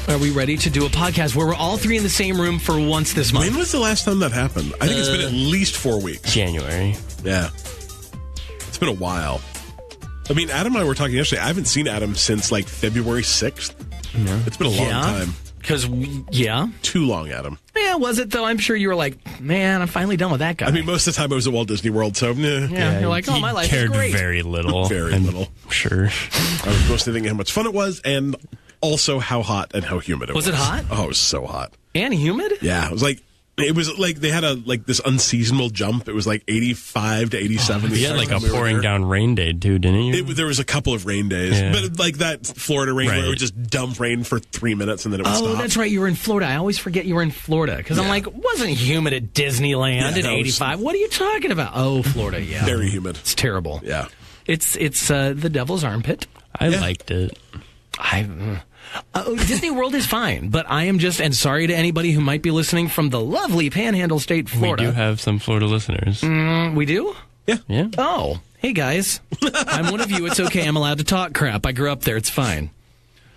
Are we ready to do a podcast where we're all three in the same room for once this month? When was the last time that happened? I think it's been at least 4 weeks. January. Yeah. It's been a while. I mean, Adam and I were talking yesterday. I haven't seen Adam since like February 6th. No. It's been a long time. Because, Too long, Adam. Yeah, was it though? I'm sure you were like, man, I'm finally done with that guy. I mean, most of the time I was at Walt Disney World, so yeah, you're like, oh, my life is cared great. very little. Very little. Sure. I was mostly thinking how much fun it was and also how hot and how humid it was. Was it hot? Oh, it was so hot. And humid? Yeah, it was like they had this unseasonable jump. It was like 85 to 87. You had like a pouring down rain day too, didn't you? There was a couple of rain days, but like that Florida rain where it would just dump rain for 3 minutes and then it would stop. Oh, that's right. You were in Florida. I always forget you were in Florida because I'm like, it wasn't humid at Disneyland at 85. What are you talking about? Oh, Florida, yeah. Very humid. It's terrible. Yeah. It's the devil's armpit. I liked it. Disney World is fine, but I am and sorry to anybody who might be listening from the lovely Panhandle State, Florida. We do have some Florida listeners. We do? Yeah. Oh, hey guys. I'm one of you. It's okay. I'm allowed to talk crap. I grew up there. It's fine.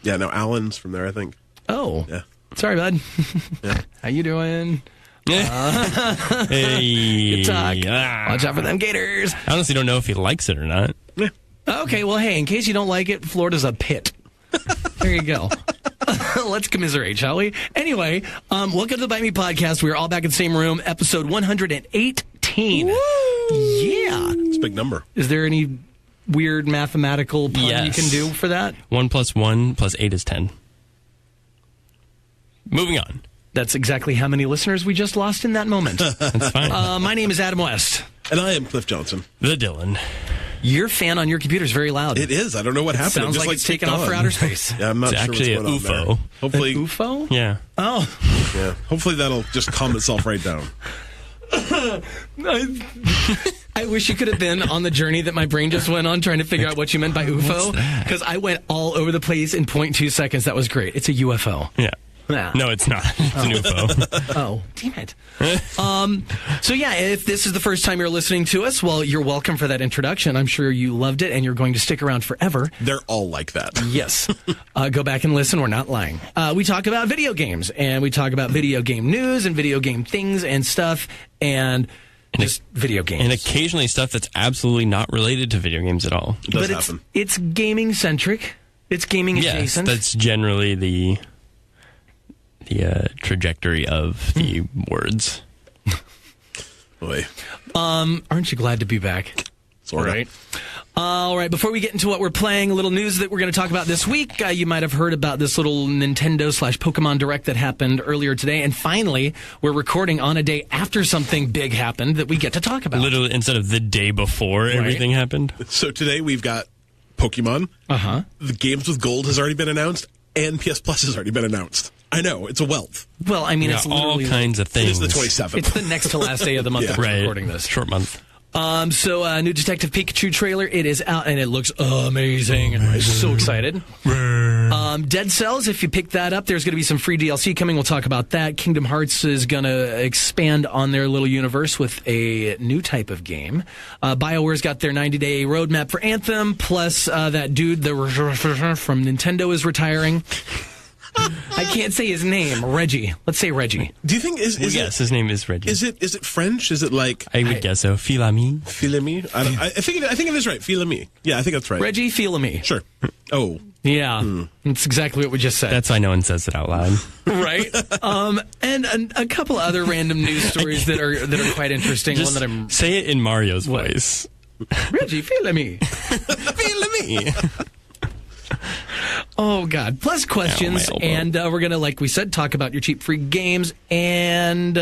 Yeah, no, Alan's from there, I think. Oh. Yeah. Sorry, bud. Yeah. How you doing? Hey. Good talk. Watch out for them gators. I honestly don't know if he likes it or not. Yeah. Okay, well, hey, in case you don't like it, Florida's a pit. There you go. Let's commiserate, shall we? Anyway, welcome to the Byte Me Podcast. We're all back in the same room, episode 118. Woo! Yeah. It's a big number. Is there any weird mathematical pun you can do for that? 1 + 1 + 8 is 10. Moving on. That's exactly how many listeners we just lost in that moment. That's fine. My name is Adam West. And I am Cliff Johnson. The Dylan. Your fan on your computer is very loud. It is. I don't know what happened. Sounds it just, like it's taken off for outer space. Yeah, I'm not It's sure actually what's an going on UFO. there. Hopefully, An UFO? Yeah. Oh. Yeah. Hopefully that'll just calm itself right down. I wish you could have been on the journey that my brain just went on trying to figure out what you meant by UFO. Because I went all over the place in 0.2 seconds. That was great. It's a UFO. Yeah. Nah. No, it's not. It's an UFO. Oh, damn it. So, yeah, if this is the first time you're listening to us, well, you're welcome for that introduction. I'm sure you loved it, and you're going to stick around forever. They're all like that. Yes. Go back and listen. We're not lying. We talk about video games, and we talk about video game news and video game things and stuff, and just video games. And occasionally stuff that's absolutely not related to video games at all. It does happen. It's gaming-centric. It's gaming adjacent. Yes, that's generally the trajectory of the words. Boy. Aren't you glad to be back? Sort of. Right. All right, before we get into what we're playing, a little news that we're going to talk about this week. You might have heard about this little Nintendo/Pokemon Direct that happened earlier today. And finally, we're recording on a day after something big happened that we get to talk about. Literally, instead of the day before everything happened. So today we've got Pokemon. Uh-huh. The Games with Gold has already been announced, and PS Plus has already been announced. I know, it's a wealth. Well, I mean, Yeah, it's all literally kinds of It things. is the 27th. It's the next to last day of the month that we're Right. recording this. Short month. So, new Detective Pikachu trailer. It is out, and it looks amazing. I'm so excited. Dead Cells, if you pick that up, there's going to be some free DLC coming. We'll talk about that. Kingdom Hearts is going to expand on their little universe with a new type of game. BioWare's got their 90-day roadmap for Anthem, plus that dude from Nintendo is retiring. I can't say his name. Reggie. Let's say Reggie. Do you think Yes, his name is Reggie. Is it French? Is it like I would guess so. Fils-Aime. Fils-Aime? I think it is right. Fils-Aime. Yeah, I think that's right. Reggie Fils-Aime. Sure. Oh. Yeah. That's exactly what we just said. That's why no one says it out loud. Right. And a couple other random news stories that are quite interesting. Just One that I'm say it in Mario's voice. Reggie Fils-Aime. Fils-Aime. Oh God! Plus questions, Ow, my elbow. and we're gonna, like we said, talk about your cheap free games, and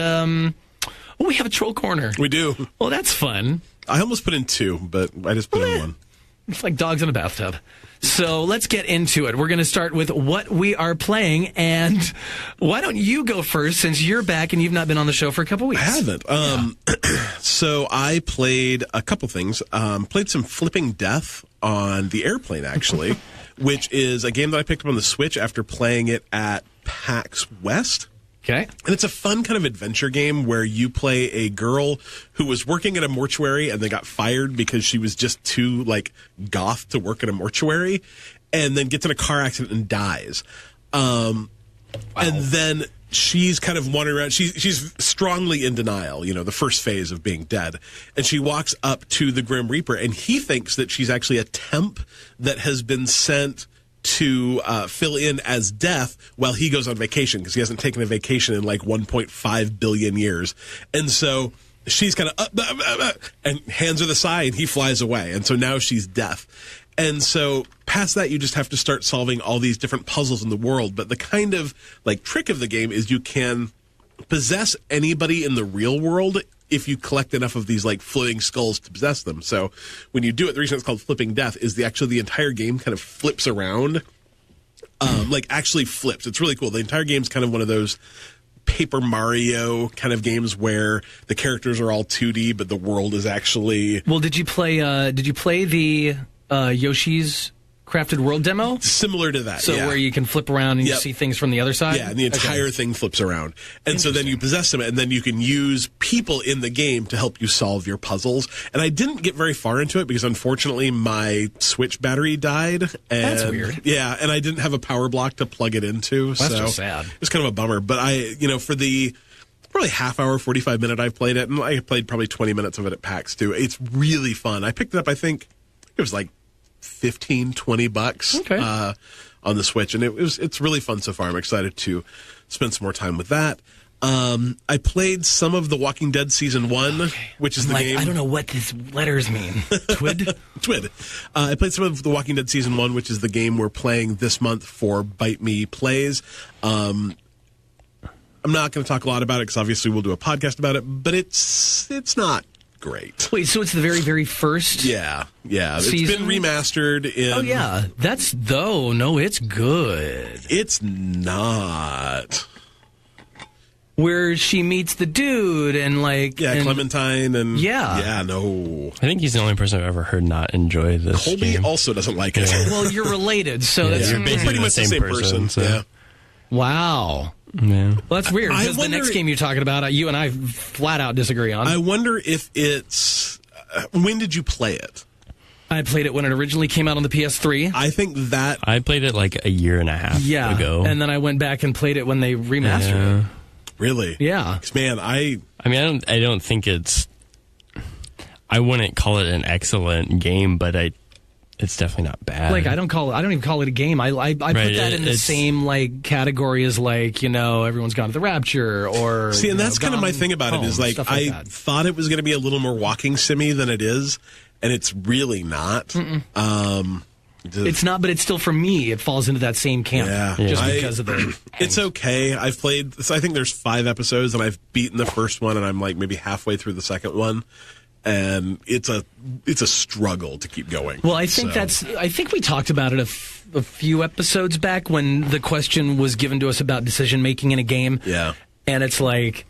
we have a troll corner. We do. Well, that's fun. I almost put in 2, but I just put in 1. It's like dogs in a bathtub. So let's get into it. We're going to start with what we are playing, and why don't you go first since you're back and you've not been on the show for a couple weeks? I haven't. So I played a couple things. Played some Flipping Death on the airplane, actually, which is a game that I picked up on the Switch after playing it at PAX West. Okay. And it's a fun kind of adventure game where you play a girl who was working at a mortuary and they got fired because she was just too, like, goth to work at a mortuary, and then gets in a car accident and dies. And then she's kind of wandering around. She's strongly in denial, the first phase of being dead. And she walks up to the Grim Reaper, and he thinks that she's actually a temp that has been sent to fill in as Death while he goes on vacation, because he hasn't taken a vacation in like 1.5 billion years. And so she's kind of and hands her the sigh, and he flies away. And so now she's Death. And so past that, you just have to start solving all these different puzzles in the world. But the kind of like trick of the game is you can possess anybody in the real world if you collect enough of these like floating skulls to possess them. So when you do it, the reason it's called Flipping Death is the entire game kind of flips around, like actually flips. It's really cool. The entire game's kind of one of those Paper Mario kind of games where the characters are all 2D, but the world is actually. Well, did you play the Yoshi's Crafted World demo? Similar to that, so where you can flip around and you see things from the other side? Yeah, and the entire thing flips around. And so then you possess them, and then you can use people in the game to help you solve your puzzles. And I didn't get very far into it because, unfortunately, my Switch battery died. And, that's weird. Yeah, and I didn't have a power block to plug it into. That's just sad. It was kind of a bummer. But for the probably half hour, 45 minute I've played it, and I played probably 20 minutes of it at PAX too. It's really fun. I picked it up, I think it was like $15-20 on the Switch, and it's really fun so far. I'm excited to spend some more time with that. I played some of The Walking Dead Season 1, which is the game. I don't know what these letters mean. Twid? Twid. I played some of The Walking Dead Season 1, which is the game we're playing this month for Byte Me Plays. I'm not going to talk a lot about it because obviously we'll do a podcast about it, but it's not great. Wait, so it's the very, very first? Yeah. Season? It's been remastered in. Oh yeah, it's good. It's not. Where she meets the dude and Clementine and no. I think he's the only person I've ever heard not enjoy this. Colby game. also doesn't like it. Well, you're related, so that's you're basically pretty much the same person. So. Yeah. Wow. Yeah. Well, that's weird, because the next game you're talking about, you and I flat out disagree on. I wonder if it's... when did you play it? I played it when it originally came out on the PS3. I think that... I played it like a year and a half ago. And then I went back and played it when they remastered it. Really? Yeah. 'Cause, man, I don't think it's... I wouldn't call it an excellent game, but it's definitely not bad. I don't even call it a game. I put that in the same category as everyone's gone to the Rapture or see, and that's kind of my thing about it is I that. thought it was going to be a little more walking simmy than it is, and it's really not. It's not, but it's still, for me, it falls into that same camp. Yeah. Just because of the. It's okay. I've played. So I think there's 5 episodes, and I've beaten the first one, and I'm maybe halfway through the second one. And it's a struggle to keep going. Well, I think I think we talked about it a few episodes back when the question was given to us about decision making in a game. Yeah, and it's like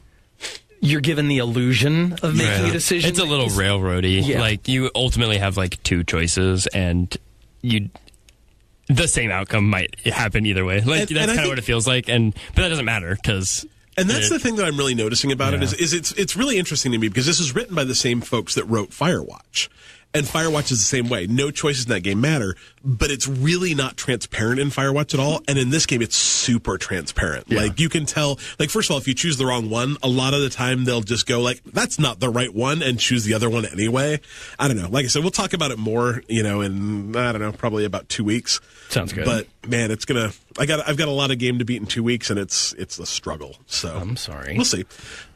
you're given the illusion of making a decision. It's a little railroady. Yeah. You ultimately have 2 choices, and the same outcome might happen either way. That's kind of what it feels like, but that doesn't matter because. And that's the thing that I'm really noticing about it is it's really interesting to me because this is written by the same folks that wrote Firewatch. And Firewatch is the same way. No choices in that game matter, but it's really not transparent in Firewatch at all. And in this game, it's super transparent. Yeah. You can tell, first of all, if you choose the wrong one, a lot of the time they'll just go that's not the right one and choose the other one anyway. I don't know. Like I said, we'll talk about it more, in, I don't know, probably about 2 weeks. Sounds good. But man, it's going to, I've got a lot of game to beat in 2 weeks and it's a struggle. So I'm sorry. We'll see.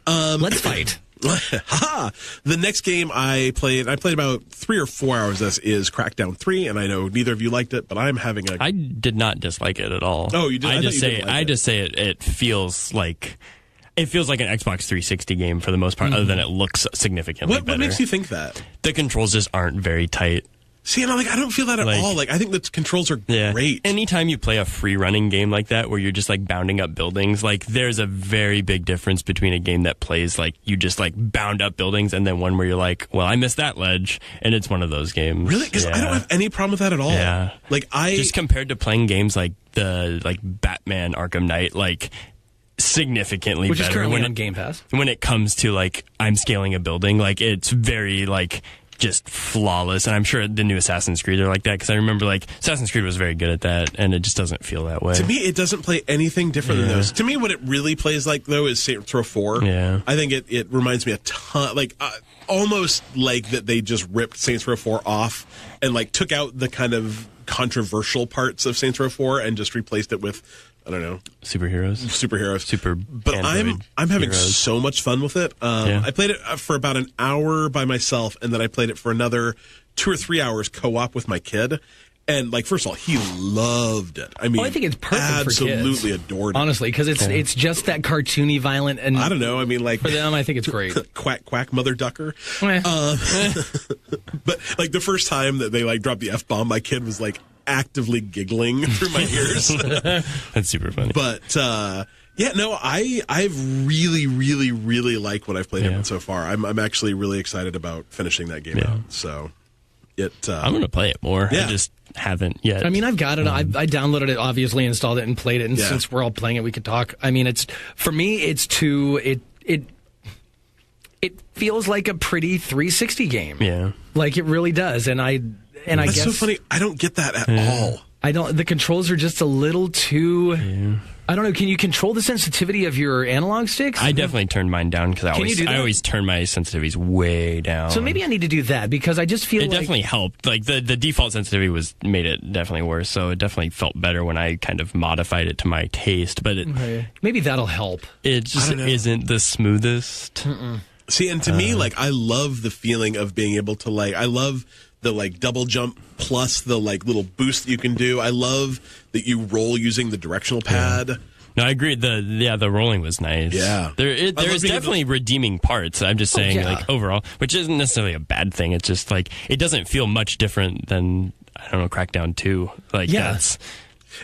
Let's fight. The next game I played about 3 or 4 hours. This is Crackdown 3, and I know neither of you liked it, but I'm having I did not dislike it at all. Oh, you did? I just say it feels like an Xbox 360 game for the most part, other than it looks significantly better. What makes you think that? The controls just aren't very tight. See, and I don't feel that at all. I think the controls are great. Anytime you play a free-running game like that, where you're just bounding up buildings, there's a very big difference between a game that plays you just bound up buildings, and then one where you're well, I missed that ledge, and it's one of those games. Really? Because I don't have any problem with that at all. Yeah. Just compared to playing games like the Batman Arkham Knight, significantly which better. Which is currently on Game Pass. When it comes to I'm scaling a building, it's very just flawless. And I'm sure the new Assassin's Creed are like that, because I remember like Assassin's Creed was very good at that, and it just doesn't feel that way. To me, it doesn't play anything different than those. To me, what it really plays like, though, is Saints Row 4. Yeah. I think it reminds me a ton, like, almost like that they just ripped Saints Row 4 off and, like, took out the kind of controversial parts of Saints Row 4 and just replaced it with, I don't know, Superheroes. But I'm having heroes. so much fun with it. I played it for about an hour by myself, and then I played it for another 2 or 3 hours co-op with my kid. And, like, first of all, he loved it. I mean, I think it's perfect absolutely for kids. Adored it. Honestly, because it's just that cartoony, violent, and I don't know. I mean, like, for them, I think it's great. quack, quack, mother ducker. Eh. But, like, the first time that they, like, dropped the F-bomb, my kid was, like, actively giggling through my ears. That's super funny. But, yeah, no, I've really, really, really liked what I've played of it so far. I'm actually really excited about finishing that game out. So, I'm going to play it more. Yeah. I just haven't yet. I mean, I've got it. I downloaded it, obviously, installed it, and played it. And since we're all playing it, we could talk. I mean, for me, it's it feels like a pretty 360 game. Yeah, like it really does. And I That's guess so funny. I don't get that at all. I don't. The controls are just a little too. Yeah. I don't know. Can you control the sensitivity of your analog sticks? I definitely turned mine down because I always turn my sensitivities way down. So maybe I need to do that because I just feel it definitely helped. Like the default sensitivity made it definitely worse. So it definitely felt better when I kind of modified it to my taste. But maybe that'll help. It just isn't the smoothest. Mm-mm. See, and to me, like, I love the feeling of being able to, like, I love the, like, double jump plus the, like, little boost that you can do. I love that you roll using the directional pad. Yeah. No, I agree. The rolling was nice. Yeah. There's definitely redeeming parts. I'm just saying, like, overall, which isn't necessarily a bad thing. It's just, like, it doesn't feel much different than, I don't know, Crackdown 2. Like, that's...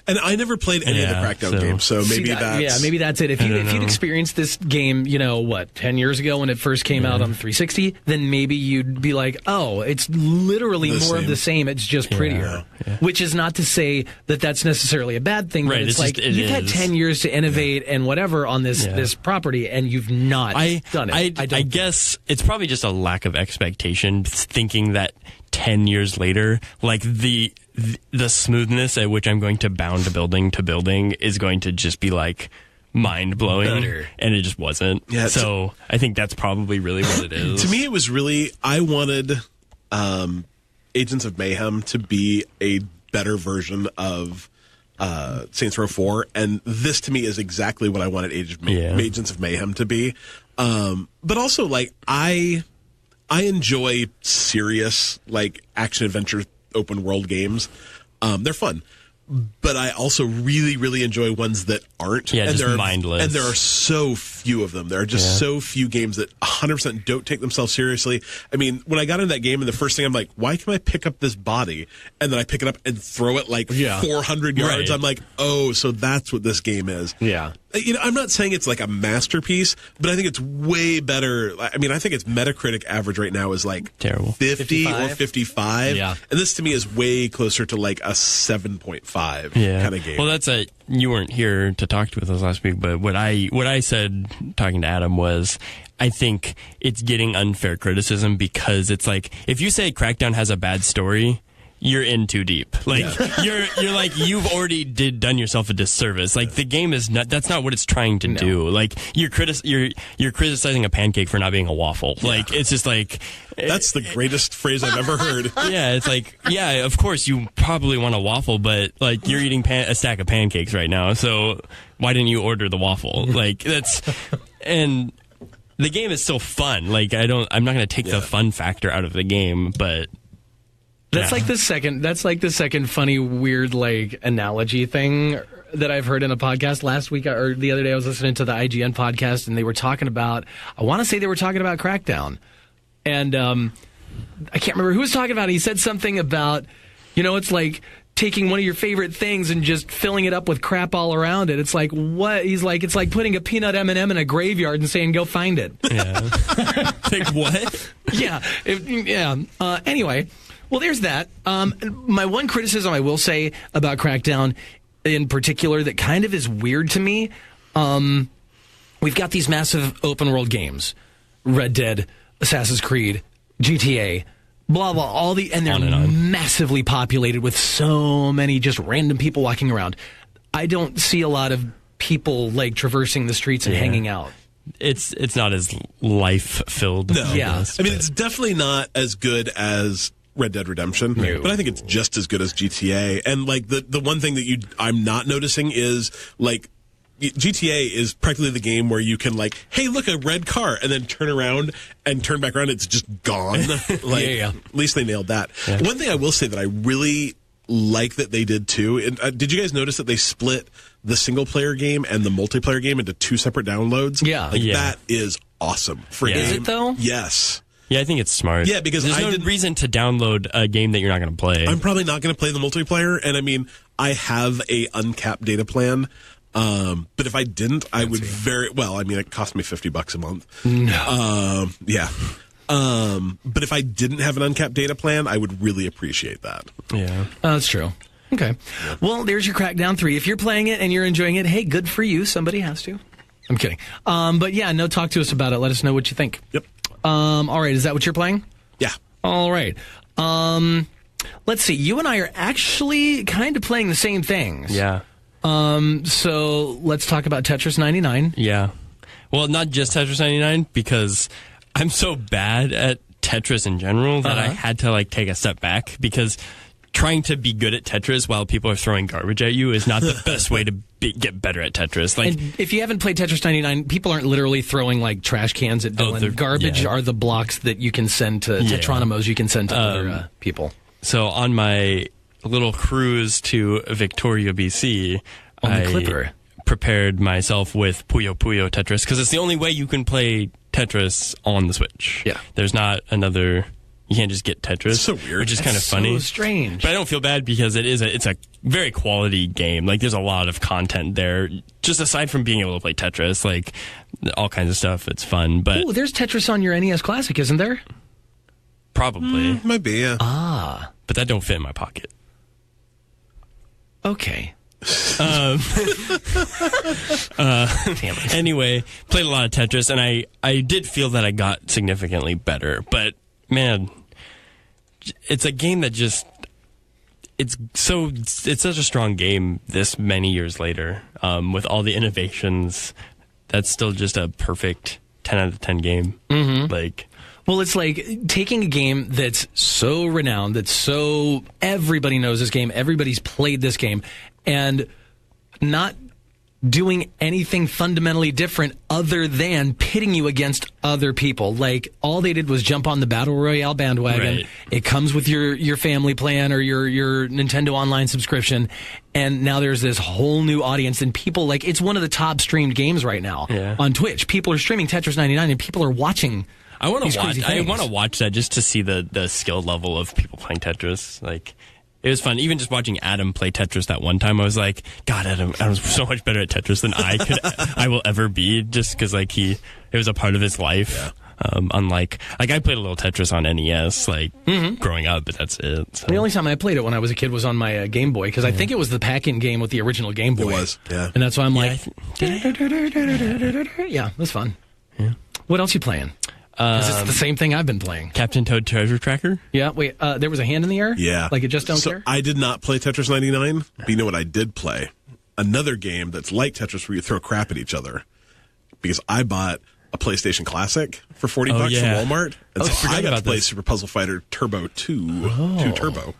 And I never played any of the Crackdown games, so maybe that's... Yeah, maybe that's it. If you'd experienced this game, 10 years ago when it first came out on 360, then maybe you'd be like, oh, it's literally more of the same, it's just prettier. Yeah. Which is not to say that that's necessarily a bad thing, but it's like, you've had 10 years to innovate and whatever on this property, and you've not done it. I guess it's probably just a lack of expectation, thinking that 10 years later, like the smoothness at which I'm going to bound building to building is going to just be like mind blowing, and it just wasn't. Yeah, so I think that's probably really what it is. To me, it was really, I wanted Agents of Mayhem to be a better version of Saints Row 4, and this to me is exactly what I wanted Agents of Mayhem to be. But also, like, I enjoy serious, like, action adventure open world games. They're fun. But I also really, really enjoy ones that aren't. Yeah, just mindless. And there are so few of them. There are just so few games that 100% don't take themselves seriously. I mean, when I got into that game, and the first thing I'm like, why can I pick up this body? And then I pick it up and throw it like 400 yards. Right. I'm like, oh, so that's what this game is. Yeah. I'm not saying it's like a masterpiece, but I think it's way better. I mean, I think its Metacritic average right now is like terrible 50 or 55. Yeah. And this to me is way closer to like a 7.5 kind of game. Well, you weren't here to talk with us last week, but what I said talking to Adam was, I think it's getting unfair criticism because it's like, if you say Crackdown has a bad story, you're in too deep. Like you're like, you've already done yourself a disservice. Like, the game is not, that's not what it's trying to do. Like, you're criticizing a pancake for not being a waffle. Like, it's just like, that's the greatest phrase I've ever heard. Yeah, it's like, yeah, of course you probably want a waffle, but like, you're eating a stack of pancakes right now, so why didn't you order the waffle? Like, and the game is still fun. Like, I'm not going to take the fun factor out of the game, but that's like the second funny, weird, like, analogy thing that I've heard in a podcast last week or the other day. I was listening to the IGN podcast, and they were talking about, I want to say they were talking about Crackdown. And I can't remember who was talking about it. He said something about, it's like taking one of your favorite things and just filling it up with crap all around it. It's like, what? He's like, it's like putting a peanut M&M in a graveyard and saying, go find it. Yeah. Like, what? Yeah. Anyway. Well, there's that. My one criticism I will say about Crackdown in particular that kind of is weird to me, we've got these massive open world games, Red Dead, Assassin's Creed, GTA, blah, blah, and they're massively populated with so many just random people walking around. I don't see a lot of people like traversing the streets and hanging out. It's not as life-filled. No. Yeah. I mean, it's definitely not as good as Red Dead Redemption, but I think it's just as good as GTA. And like the one thing that I'm not noticing is like GTA is practically the game where you can like, hey, look, a red car, and then turn around and turn back around. It's just gone. Like, at least they nailed that. Yeah. One thing I will say that I really like that they did too. And, did you guys notice that they split the single player game and the multiplayer game into 2 separate downloads? Yeah. That is awesome. For a game. Is it though? Yes. Yeah, I think it's smart. Yeah, because there's no reason to download a game that you're not going to play. I'm probably not going to play the multiplayer, and I mean, I have a uncapped data plan. But if I didn't, I would it cost me $50 a month. No. Yeah. But if I didn't have an uncapped data plan, I would really appreciate that. Yeah. That's true. Okay. Yeah. Well, there's your Crackdown 3. If you're playing it and you're enjoying it, hey, good for you. Somebody has to. I'm kidding. But yeah, talk to us about it. Let us know what you think. Yep. All right. Is that what you're playing? Yeah. All right. Let's see. You and I are actually kind of playing the same things. Yeah. So let's talk about Tetris 99. Yeah. Well, not just Tetris 99, because I'm so bad at Tetris in general that I had to like take a step back, because trying to be good at Tetris while people are throwing garbage at you is not the best way to get better at Tetris. Like, and if you haven't played Tetris 99, people aren't literally throwing like trash cans at Dylan. Garbage are the blocks that you can send to Tetronimos you can send to other people. So on my little cruise to Victoria, BC, on the Clipper, prepared myself with Puyo Puyo Tetris, because it's the only way you can play Tetris on the Switch. Yeah. There's not another... You can't just get Tetris. It's so weird. Which is kind of funny. So strange. But I don't feel bad, because it's a very quality game. Like, there's a lot of content there. Just aside from being able to play Tetris, like, all kinds of stuff. It's fun. But there's Tetris on your NES Classic, isn't there? Probably. Might be, yeah. But that don't fit in my pocket. Okay. Damn it. Anyway, played a lot of Tetris, and I did feel that I got significantly better. But, man, it's a game that just... It's such a strong game this many years later. With all the innovations, that's still just a perfect 10 out of 10 game. Mm-hmm. Well, it's like taking a game that's so renowned, that's so everybody knows this game, everybody's played this game, and not doing anything fundamentally different other than pitting you against other people. Like, all they did was jump on the Battle Royale bandwagon. Right. It comes with your family plan or your Nintendo Online subscription, and now there's this whole new audience, and people, like, it's one of the top streamed games right now on Twitch. People are streaming Tetris 99, and people are watching. I want to watch that just to see the skill level of people playing Tetris. Like, it was fun. Even just watching Adam play Tetris that one time, I was like, God, Adam's so much better at Tetris than I will ever be, just because like it was a part of his life. Yeah. Unlike, like, I played a little Tetris on NES, growing up, but that's it. So. The only time I played it when I was a kid was on my Game Boy, because I think it was the pack-in game with the original Game Boy. It was, yeah. And that's why I'm like, yeah, it was fun. Yeah. What else you playing? Because it's the same thing I've been playing. Captain Toad Treasure Tracker? Yeah, wait, there was a hand in the air? Yeah. Like, it just don't care? I did not play Tetris 99, but you know what I did play? Another game that's like Tetris where you throw crap at each other. Because I bought a PlayStation Classic for $40 from Walmart. And so I got to play Super Puzzle Fighter Turbo 2 Turbo.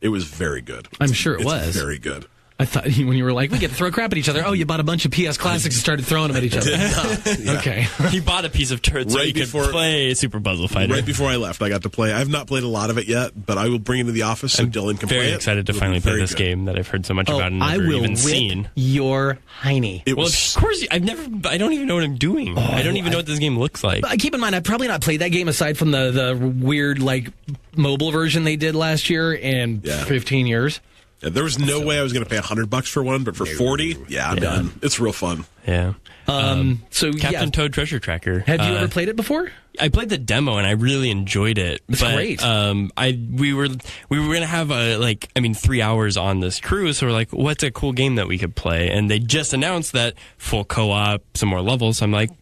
It was very good. I'm sure it was. Very good. I thought when you were like, we get to throw crap at each other. Oh, you bought a bunch of PS Classics and started throwing them at each other. Yeah. Okay. He bought a piece of turd so he could play Super Puzzle Fighter. Right before I left, I got to play. I have not played a lot of it yet, but I will bring it to the office so Dylan can play it. I'm very excited to finally play this game that I've heard so much about and never even seen. Your hiney. Well, of course, I don't even know what I'm doing. I don't even know what this game looks like. Keep in mind, I've probably not played that game aside from the weird, like, mobile version they did last year in 15 years. Yeah, there was no way I was going to pay $100 for one, but for 40, I'm done. It's real fun. Yeah. So Captain Toad Treasure Tracker. Have you ever played it before? I played the demo and I really enjoyed it. It's great. We were going to have 3 hours on this cruise, so we're like, what's a cool game that we could play? And they just announced that full co-op, some more levels. I'm like,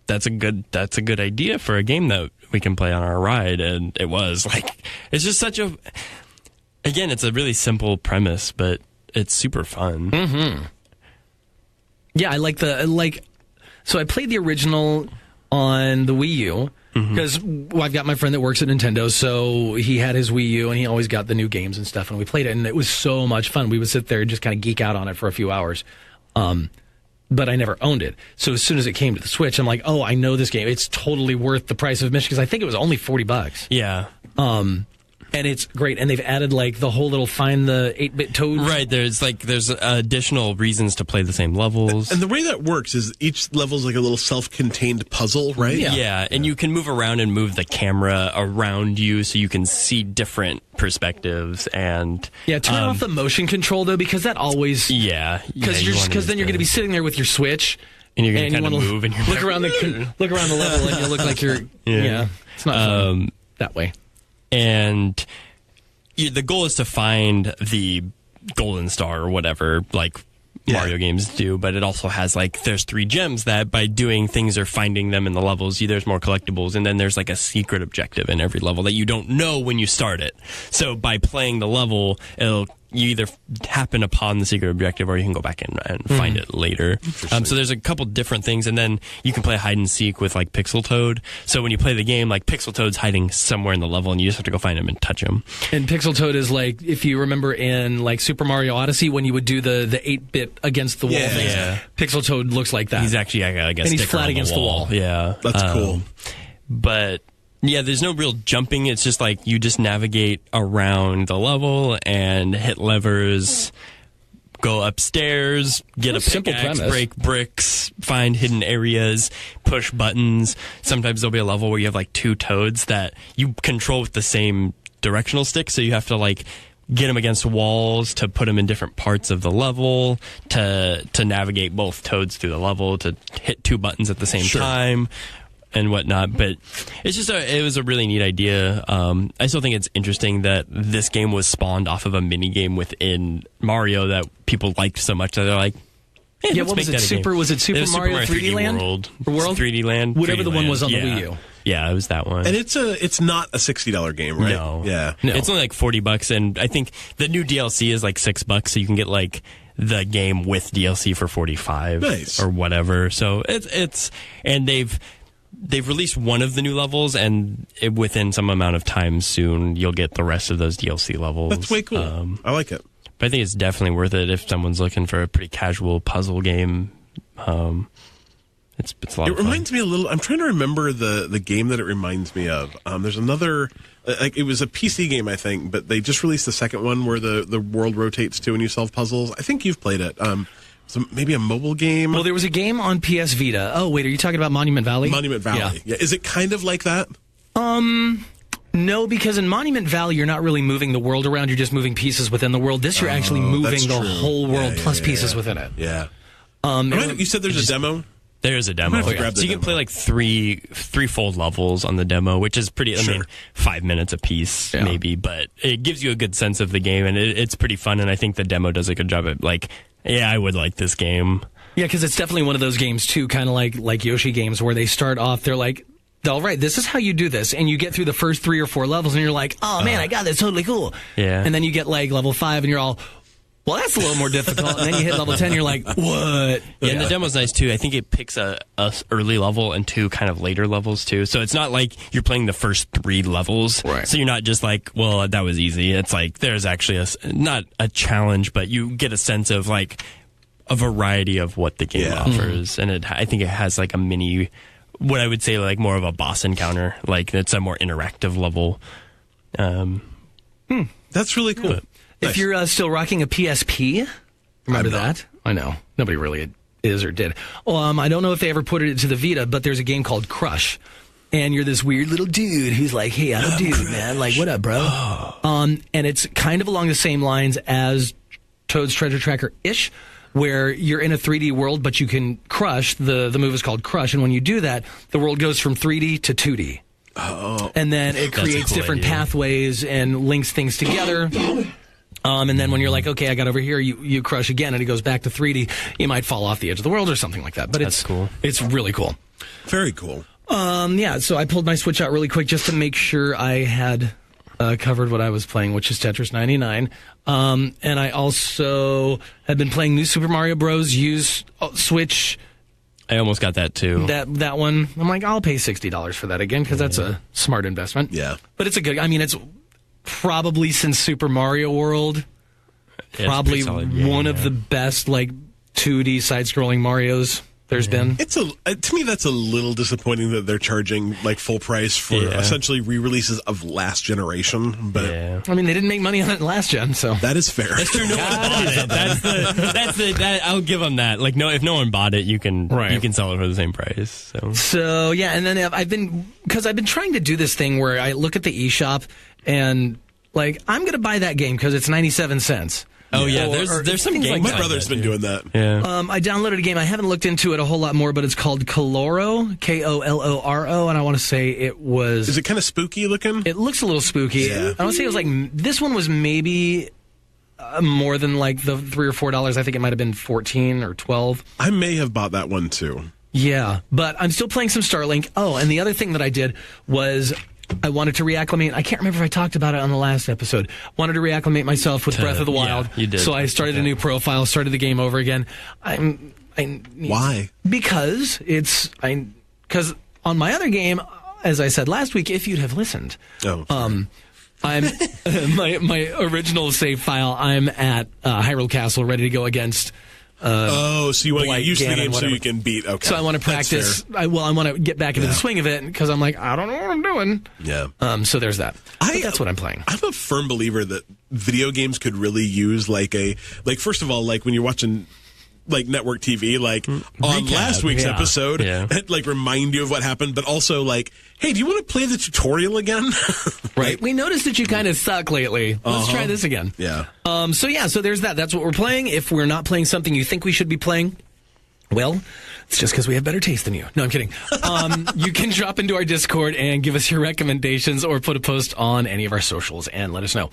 that's a good idea for a game that we can play on our ride. And it was like, it's just such a, again, it's a really simple premise, but it's super fun. Mm-hmm. Yeah, I like so I played the original on the Wii U because I've got my friend that works at Nintendo, so he had his Wii U and he always got the new games and stuff, and we played it, and it was so much fun. We would sit there and just kind of geek out on it for a few hours. But I never owned it. So as soon as it came to the Switch, I'm like, oh, I know this game. It's totally worth the price of admission because I think it was only $40. Yeah. And it's great. And they've added like the whole little find the 8-bit toads. Right. There's additional reasons to play the same levels. And the way that works is each level is like a little self-contained puzzle, right? Yeah. And you can move around and move the camera around you so you can see different perspectives. And turn off the motion control though, because that always because then you're going to be sitting there with your Switch and you're going to kind of move and you're look around the level and you look like you're it's not fun that way. And the goal is to find the golden star or whatever, like Mario games do, but it also has like, there's 3 gems that by doing things or finding them in the levels, there's more collectibles, and then there's like a secret objective in every level that you don't know when you start it. So by playing the level, you either happen upon the secret objective or you can go back and find it later. So there's a couple different things, and then you can play hide and seek with like Pixel Toad. So when you play the game, like Pixel Toad's hiding somewhere in the level and you just have to go find him and touch him. And Pixel Toad is like, if you remember in like Super Mario Odyssey when you would do the 8-bit against the wall things, Pixel Toad looks like that. He's actually like a and sticker he's flat against the wall. Yeah. That's cool. But yeah, there's no real jumping. It's just like you just navigate around the level and hit levers, go upstairs, get a pickaxe, break bricks, find hidden areas, push buttons. Sometimes there'll be a level where you have like 2 toads that you control with the same directional stick, so you have to like get them against walls to put them in different parts of the level, to navigate both toads through the level, to hit 2 buttons at the same time and whatnot. But it's just it was a really neat idea. I still think it's interesting that this game was spawned off of a mini game within Mario that people liked so much that they're like, hey, what was it? Super Mario 3D Land? World? 3D Land? Whatever 3D the one Land. was on the Wii U. Yeah, it was that one. And it's not a $60 game, right? No. Yeah. No. It's only like $40, and I think the new DLC is like $6, so you can get like the game with DLC for $45 or whatever. So it's and they've released one of the new levels, and within some amount of time soon, you'll get the rest of those DLC levels. That's way cool. I like it. But I think it's definitely worth it if someone's looking for a pretty casual puzzle game. It's a lot of fun. It reminds me a little. I'm trying to remember the game that it reminds me of. There's another. Like it was a PC game, I think, but they just released the second one where the world rotates too and you solve puzzles. I think you've played it. So maybe a mobile game. Well, there was a game on PS Vita. Oh, wait, are you talking about Monument Valley? Monument Valley. Yeah. Is it kind of like that? No, because in Monument Valley, you're not really moving the world around. You're just moving pieces within the world. This, you're actually moving the whole world plus pieces within it. Yeah. You said there's a demo? There is a demo. So you can play like three full levels on the demo, which is pretty, I mean, 5 minutes a piece maybe, but it gives you a good sense of the game, and it's pretty fun, and I think the demo does a good job at like, yeah, I would like this game. Yeah, because it's definitely one of those games too, kind of like Yoshi games, where they start off, they're like, all right, this is how you do this, and you get through the first 3 or 4 levels, and you're like, oh man, I got this, totally cool. Yeah. And then you get like level 5, and you're all, well, that's a little more difficult. And then you hit level 10, you're like, what? Yeah, and the demo's nice too. I think it picks a early level and 2 kind of later levels too. So it's not like you're playing the first 3 levels. Right. So you're not just like, well, that was easy. It's like there's actually not a challenge, but you get a sense of like a variety of what the game offers. And I think it has like a mini, what I would say like more of a boss encounter. Like it's a more interactive level. That's really cool. If you're still rocking a PSP, remember that? I know. Nobody really is or did. I don't know if they ever put it to the Vita, but there's a game called Crush. And you're this weird little dude who's like, hey, I'm a dude, man. Like, what up, bro? And it's kind of along the same lines as Toad's Treasure Tracker-ish, where you're in a 3D world, but you can crush. The move is called Crush. And when you do that, the world goes from 3D to 2D. Oh. And then it creates different pathways and links things together. And then when you're like, okay, I got over here, you crush again, and it goes back to 3D. You might fall off the edge of the world or something like that. But That's cool. It's really cool. Very cool. Yeah, so I pulled my Switch out really quick just to make sure I had covered what I was playing, which is Tetris 99. And I also had been playing New Super Mario Bros. Use Switch. I almost got that too. That one. I'm like, I'll pay $60 for that again because that's a smart investment. Yeah. But it's a good, I mean, it's probably since Super Mario World, probably one of the best, like, 2D side-scrolling Marios there's been. It's to me that's a little disappointing that they're charging like full price for essentially re-releases of last generation. But I mean, they didn't make money on it last gen, so that is fair. That's true. No one bought it. That I'll give them that. Like, no, if no one bought it, you can sell it for the same price. So yeah, and then I've been trying to do this thing where I look at the eShop and like I'm going to buy that game because it's 97 cents. Oh yeah, there's some games. My brother's been doing that. Yeah. I downloaded a game. I haven't looked into it a whole lot more, but it's called Koloro, Koloro, and I want to say it was. Is it kind of spooky looking? It looks a little spooky. Yeah. I want to say it was like this one was maybe more than like the $3 or $4. I think it might have been 14 or 12. I may have bought that one too. Yeah, but I'm still playing some Starlink. Oh, and the other thing that I did was I wanted to reacclimate. I can't remember if I talked about it on the last episode. Wanted to reacclimate myself with Breath of the Wild. Yeah, you did. So I started a new profile, started the game over again. Why? Because on my other game, as I said last week, if you'd have listened, I'm my original save file. I'm at Hyrule Castle, ready to go against. So you want to get used to the game whatever. so you can beat. Okay. So I want to practice. I want to get back into the swing of it because I'm like, I don't know what I'm doing. Yeah. So there's that. But that's what I'm playing. I'm a firm believer that video games could really use first of all, like when you're watching like network TV, like on last week's episode, like remind you of what happened, but also like, hey, do you want to play the tutorial again? Right. We noticed that you kind of suck lately. Let's try this again. Yeah. So there's that. That's what we're playing. If we're not playing something you think we should be playing, well, it's just because we have better taste than you. No, I'm kidding. You can drop into our Discord and give us your recommendations or put a post on any of our socials and let us know.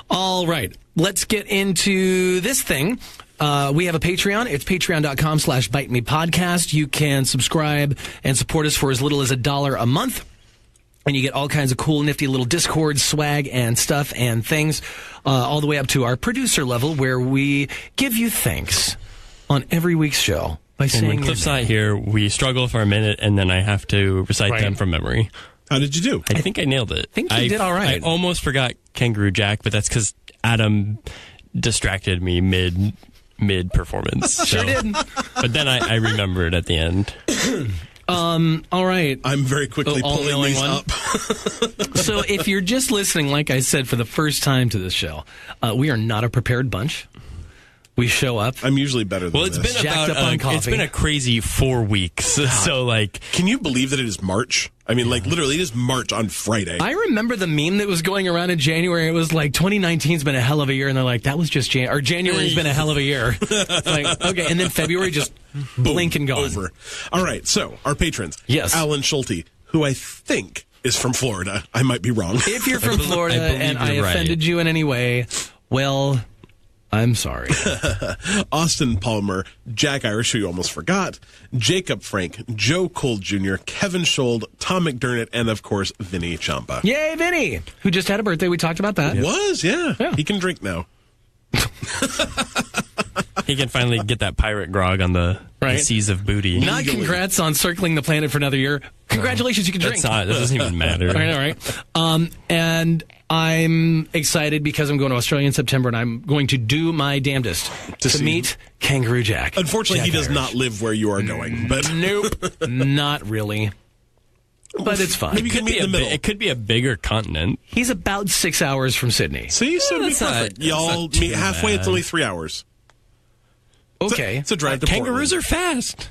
All right. Let's get into this thing. We have a Patreon. It's patreon.com/Byte Me Podcast. You can subscribe and support us for as little as $1 a month. And you get all kinds of cool, nifty little Discord swag and stuff and things, all the way up to our producer level where we give you thanks on every week's show by saying when Cliff's not here, we struggle for a minute and then I have to recite them from memory. How did you do? I think I nailed it. I think you did all right. I almost forgot Kangaroo Jack, but that's because Adam distracted me mid-performance. Sure did. But then I remembered at the end. All right. I'm very quickly pulling these up. So if you're just listening, like I said, for the first time to this show, we are not a prepared bunch. We show up. I'm usually better than it's this. been it's been a crazy 4 weeks. So like, can you believe that it is March? I mean, like literally, it is March on Friday. I remember the meme that was going around in January. It was like 2019's been a hell of a year, and they're like, that was just January's been a hell of a year. It's like, okay, and then February just blink and gone. Over. All right, so our patrons. Yes, Alan Schulte, who I think is from Florida. I might be wrong. If you're from Florida and I offended you in any way, well, I'm sorry. Austin Palmer, Jack Irish, who you almost forgot, Jacob Frank, Joe Cole Jr., Kevin Schold, Tom McDermott, and of course, Vinny Champa. Yay, Vinny! Who just had a birthday. We talked about that. Yeah. He can drink now. He can finally get that pirate grog on the seas of booty. Not congrats on circling the planet for another year. Congratulations, you can drink. That doesn't even matter. All right. And I'm excited because I'm going to Australia in September, and I'm going to do my damnedest to meet Kangaroo Jack. Unfortunately, he does not live where you are going. But nope, not really. But it's fine. Maybe you can meet in the middle. It could be a bigger continent. He's about 6 hours from Sydney. See, so it'd be perfect. Y'all meet halfway. It's only 3 hours. Okay. It's a drive to Kangaroos are fast.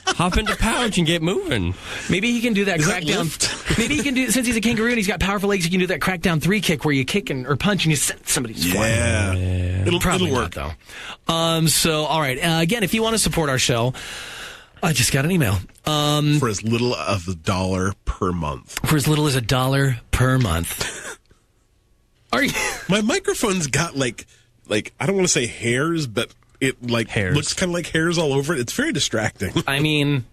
Hop into pouch and get moving. Maybe he can do that Crackdown. Maybe he can do, since he's a kangaroo and he's got powerful legs, he can do that Crackdown 3 kick where you kick or punch and you send somebody flying. Yeah. It'll work. Not, though. So, all right. Again, if you want to support our show, I just got an email. For as little as $1 per month. For as little as $1 per month. Are you? My microphone's got like I don't want to say hairs, but it looks kind of like hairs all over it. It's very distracting. I mean,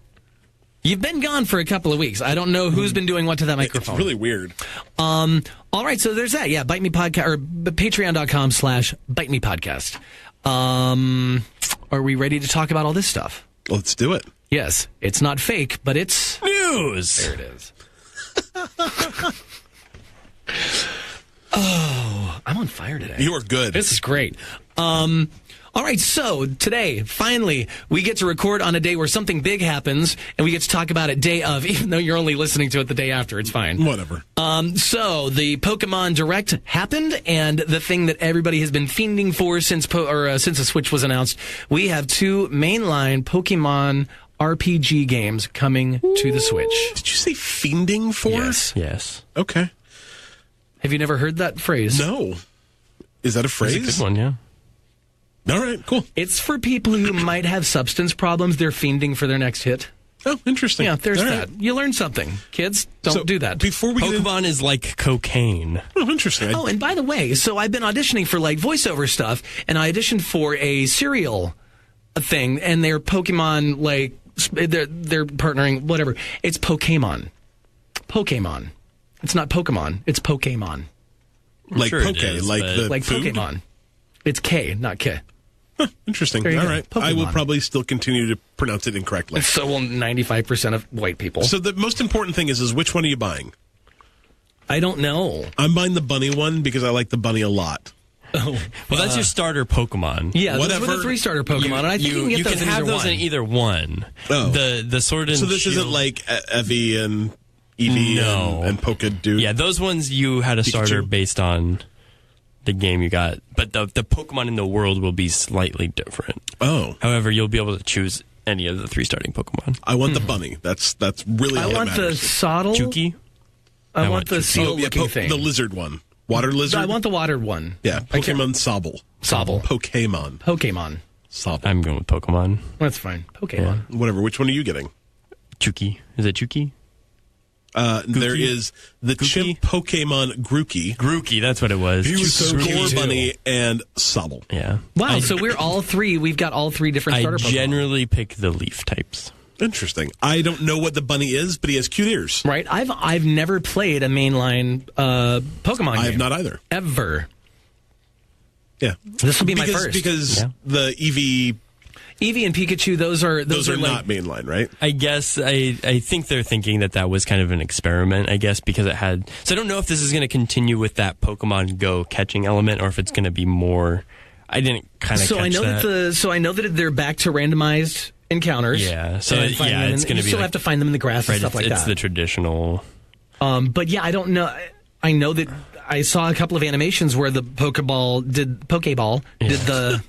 You've been gone for a couple of weeks. I don't know who's been doing what to that microphone. It's really weird. All right, so there's that. Yeah, Byte Me Podcast, or patreon.com/Byte Me Podcast. Are we ready to talk about all this stuff? Let's do it. Yes, it's not fake, but it's News. There it is. Oh, I'm on fire today. You are good. This is great. All right, so today, finally, we get to record on a day where something big happens, and we get to talk about it day of, even though you're only listening to it the day after. It's fine. Whatever. So the Pokemon Direct happened, and the thing that everybody has been fiending for since the Switch was announced, we have 2 mainline Pokemon RPG games coming to the Switch. Did you say fiending for? Yes. Okay. Have you never heard that phrase? No. Is that a phrase? It's a good one, yeah. All right, cool. It's for people who might have substance problems. They're fiending for their next hit. Oh, interesting. Yeah, there's All that. right. You learn something. Kids, don't do that. Before we Pokemon is like cocaine. Oh, interesting. Oh, and by the way, so I've been auditioning for like voiceover stuff, and I auditioned for a cereal thing, and they're Pokemon, like, they're partnering, whatever. It's Pokemon. Pokemon. It's not Pokemon. It's Pokemon. Like sure poke, it is, like but- the Like food? Pokemon. It's K, not K. Huh, interesting. There you All go. right. Pokemon. I will probably still continue to pronounce it incorrectly. So will 95% of white people. So the most important thing is which one are you buying? I don't know. I'm buying the bunny one because I like the bunny a lot. Oh, Well, that's your starter Pokemon. yeah, those were whatever. the 3 starter Pokemon, and I think you can get those in have either those one. in either one. Oh. The Sword and So this Shield. isn't like Eevee and Eevee No. and Pokedude? Yeah, those ones you had a starter Pikachu. based on the game you got, but the Pokemon in the world will be slightly different. Oh. However, you'll be able to choose any of the 3 starting Pokemon. I want the bunny. That's really all I want that the matters. Soddle. Chuki? I want the Chuki. seal-looking thing. The lizard one. Water lizard? I want the watered one. Yeah, I can't- Pokemon Sobble. Sobble. Pokemon. Pokemon. Sobble. I'm going with Pokemon. That's fine. Pokemon. Whatever. Which one are you getting? Chuki. Is it Chuki? There is the chimp Pokemon Grookey. Grookey, that's what it was. Score Bunny and Sobble. Yeah. Wow, so we've got all 3 different I starter Pokemon. generally pick the leaf types. Interesting. I don't know what the bunny is, but he has cute ears. Right? I've never played a mainline Pokemon game. I have not either. Ever. Yeah. This will be my first. Because Yeah. the Eevee and Pikachu, those are are like, not mainline, right? I guess I think they're thinking that was kind of an experiment, I guess, because it had... So I don't know if this is going to continue with that Pokemon Go catching element or if it's going to be more... I didn't kind of So catch I know that. I know that they're back to randomized encounters. Yeah, so and finding them it's in- going to you be still like- have to find them in the grass and Right, stuff like it's that. the traditional... But yeah, I don't know. I know that I saw a couple of animations where the Pokeball did the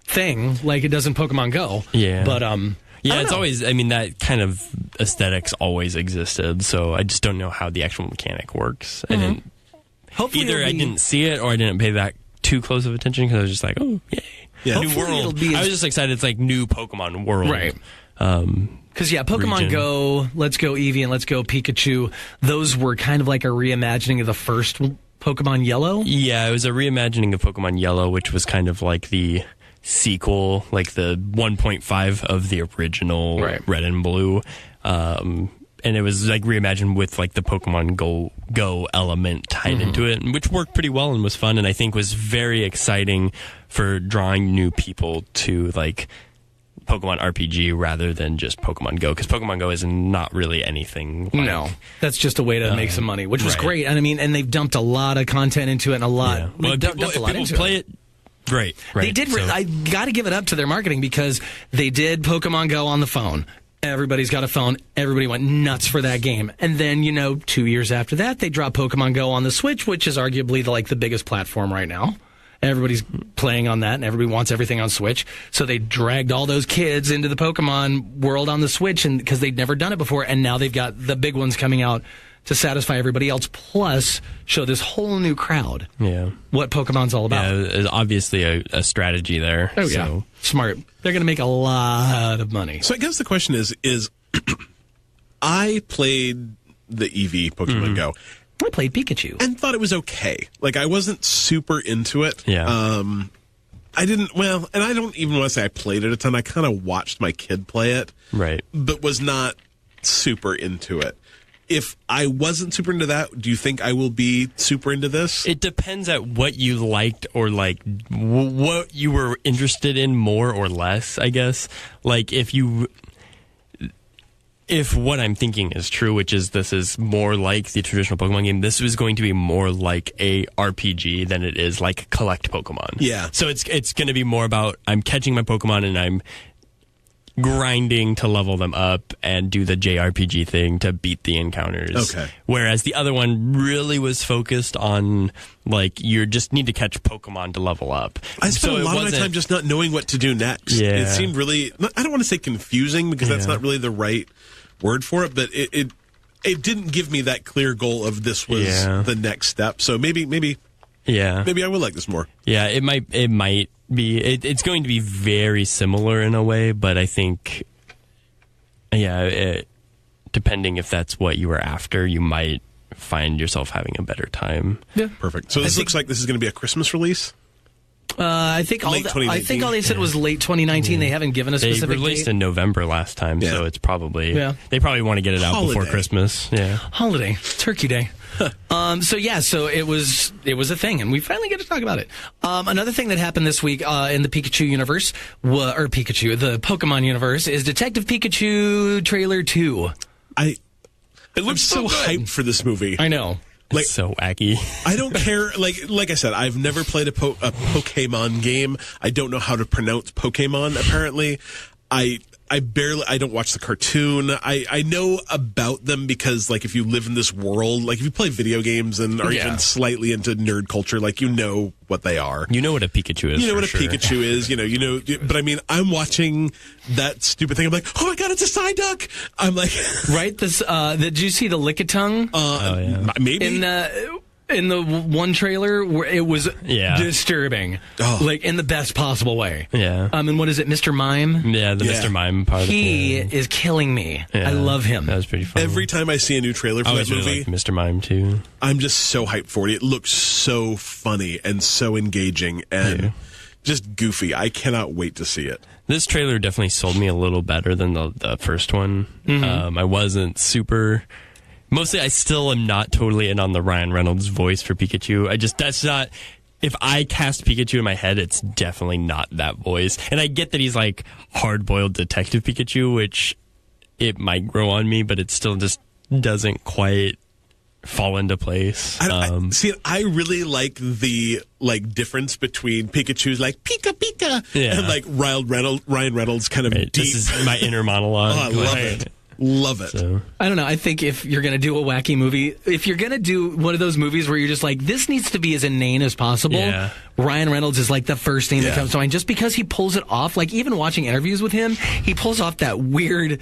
thing like it does in Pokemon Go. Yeah. But Yeah, I don't it's know. always... I mean, that kind of aesthetics always existed, so I just don't know how the actual mechanic works. I didn't... Hopefully Either it'll I be- didn't see it or I didn't pay that too close of attention because I was just like, oh, yay. Yeah. New Hopefully it'll world. be I as- was just excited. It's like new Pokemon world. Right. Because, yeah, Pokemon region. Go, Let's Go Eevee, and Let's Go Pikachu, those were kind of like a reimagining of the first Pokemon Yellow. Yeah, it was a reimagining of Pokemon Yellow, which was kind of like the sequel, like the 1.5 of the original Right. Red and Blue. And it was like reimagined with like the Pokemon Go element tied into it, which worked pretty well and was fun, and I think was very exciting for drawing new people to like Pokemon RPG rather than just Pokemon Go, because Pokemon Go is not really anything like, No, that's just a way to make some money, which was right. great. And I mean, and they've dumped a lot of content into it, and a lot. Yeah. Well, Well, dumped if a lot people into play it. it, great. Right. They did. So- I got to give it up to their marketing because they did Pokemon Go on the phone. Everybody's got a phone. Everybody went nuts for that game. And then, 2 years after that, they dropped Pokemon Go on the Switch, which is arguably the biggest platform right now. Everybody's playing on that, and everybody wants everything on Switch. So they dragged all those kids into the Pokemon world on the Switch, and because they'd never done it before, and now they've got the big ones coming out to satisfy everybody else, plus show this whole new crowd Yeah. what Pokemon's all about. Yeah, there's obviously a strategy there. Oh, yeah. So. Smart. They're going to make a lot of money. So I guess the question is I played the Eevee Pokemon Go I played Pikachu. and thought it was okay. Like, I wasn't super into it. Yeah. I didn't, well, and I don't even want to say I played it a ton. I kind of watched my kid play it, Right. but was not super into it. If I wasn't super into that, do you think I will be super into this? It depends at what you liked or like what you were interested in more or less, I guess. Like if what I'm thinking is true, which is this is more like the traditional Pokemon game, this is going to be more like a RPG than it is like collect Pokemon. Yeah. So it's going to be more about I'm catching my Pokemon and I'm grinding to level them up and do the JRPG thing to beat the encounters. Okay. Whereas the other one really was focused on like you just need to catch Pokemon to level up. I spent a lot of my time just not knowing what to do next. Yeah. It seemed really, I don't want to say confusing because that's not really the right word for it, but it didn't give me that clear goal of this was the next step. So maybe I will like this more. Yeah, it might be. It's going to be very similar in a way, but I think, depending if that's what you were after, you might find yourself having a better time. Yeah, perfect. So this looks like this is going to be a Christmas release. I think all they said was late 2019. They haven't given a specific date. They released date. in November last time, so it's probably they probably want to get it out before Christmas. Yeah, holiday, Turkey Day. So it was a thing, and we finally get to talk about it. Another thing that happened this week in the Pikachu universe, the Pokemon universe, is Detective Pikachu trailer 2. It looks so hyped for this movie. I know. Like, it's so wacky. I don't care. Like I said, I've never played a Pokemon game. I don't know how to pronounce Pokemon. Apparently, I don't watch the cartoon. I know about them because, like, if you live in this world, like if you play video games and are even slightly into nerd culture, like, you know what they are. You know what a Pikachu is. You know what a Pikachu is. You know. But I mean, I'm watching that stupid thing. I'm like, oh my god, it's a Psyduck. I'm like, right. This. Did you see the Lick-a-tongue? Maybe in the one trailer where it was disturbing, like in the best possible way. Yeah. And what is it, Mr. Mime? Yeah, Mr. Mime part. He is killing me. I love him. That was pretty fun. Every time I see a new trailer for that movie, really like Mr. Mime too. I'm just so hyped for it. It looks so funny and so engaging and just goofy. I cannot wait to see it. This trailer definitely sold me a little better than the first one. Mm-hmm. I wasn't super. Mostly, I still am not totally in on the Ryan Reynolds voice for Pikachu. That's not. If I cast Pikachu in my head, it's definitely not that voice. And I get that he's like hard-boiled Detective Pikachu, which it might grow on me, but it still just doesn't quite fall into place. I really like the difference between Pikachu's like Pika Pika and like Ryan Reynolds kind of deep. This is my inner monologue. Oh, I love it. Love it. So. I don't know. I think if you're going to do a wacky movie, if you're going to do one of those movies where you're just like, this needs to be as inane as possible, Ryan Reynolds is like the first thing that comes to mind. Just because he pulls it off, like even watching interviews with him, he pulls off that weird,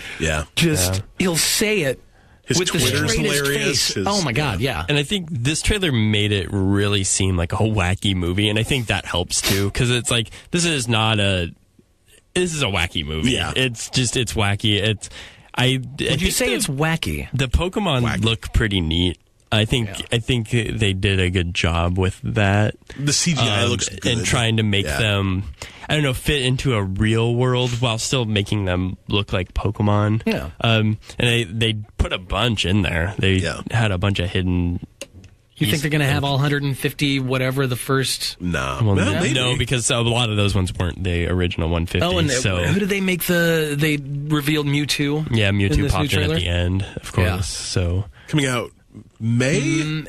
he'll say it. His with Twitter's the straightest hilarious. face. Oh my God, yeah. And I think this trailer made it really seem like a wacky movie, and I think that helps too, because it's like, this is a wacky movie. Yeah. It's wacky. Would you say it's wacky? The Pokemon look pretty neat. I think they did a good job with that. The CGI looks good. And trying to make them, I don't know, fit into a real world while still making them look like Pokemon. Yeah. And they put a bunch in there. They had a bunch of hidden. You think they're going to have all 150, whatever the first? No. Well, maybe. No, because a lot of those ones weren't the original 150. Oh, and who did they make they revealed Mewtwo? Yeah, Mewtwo popped in at the end, of course. Yeah. So coming out May?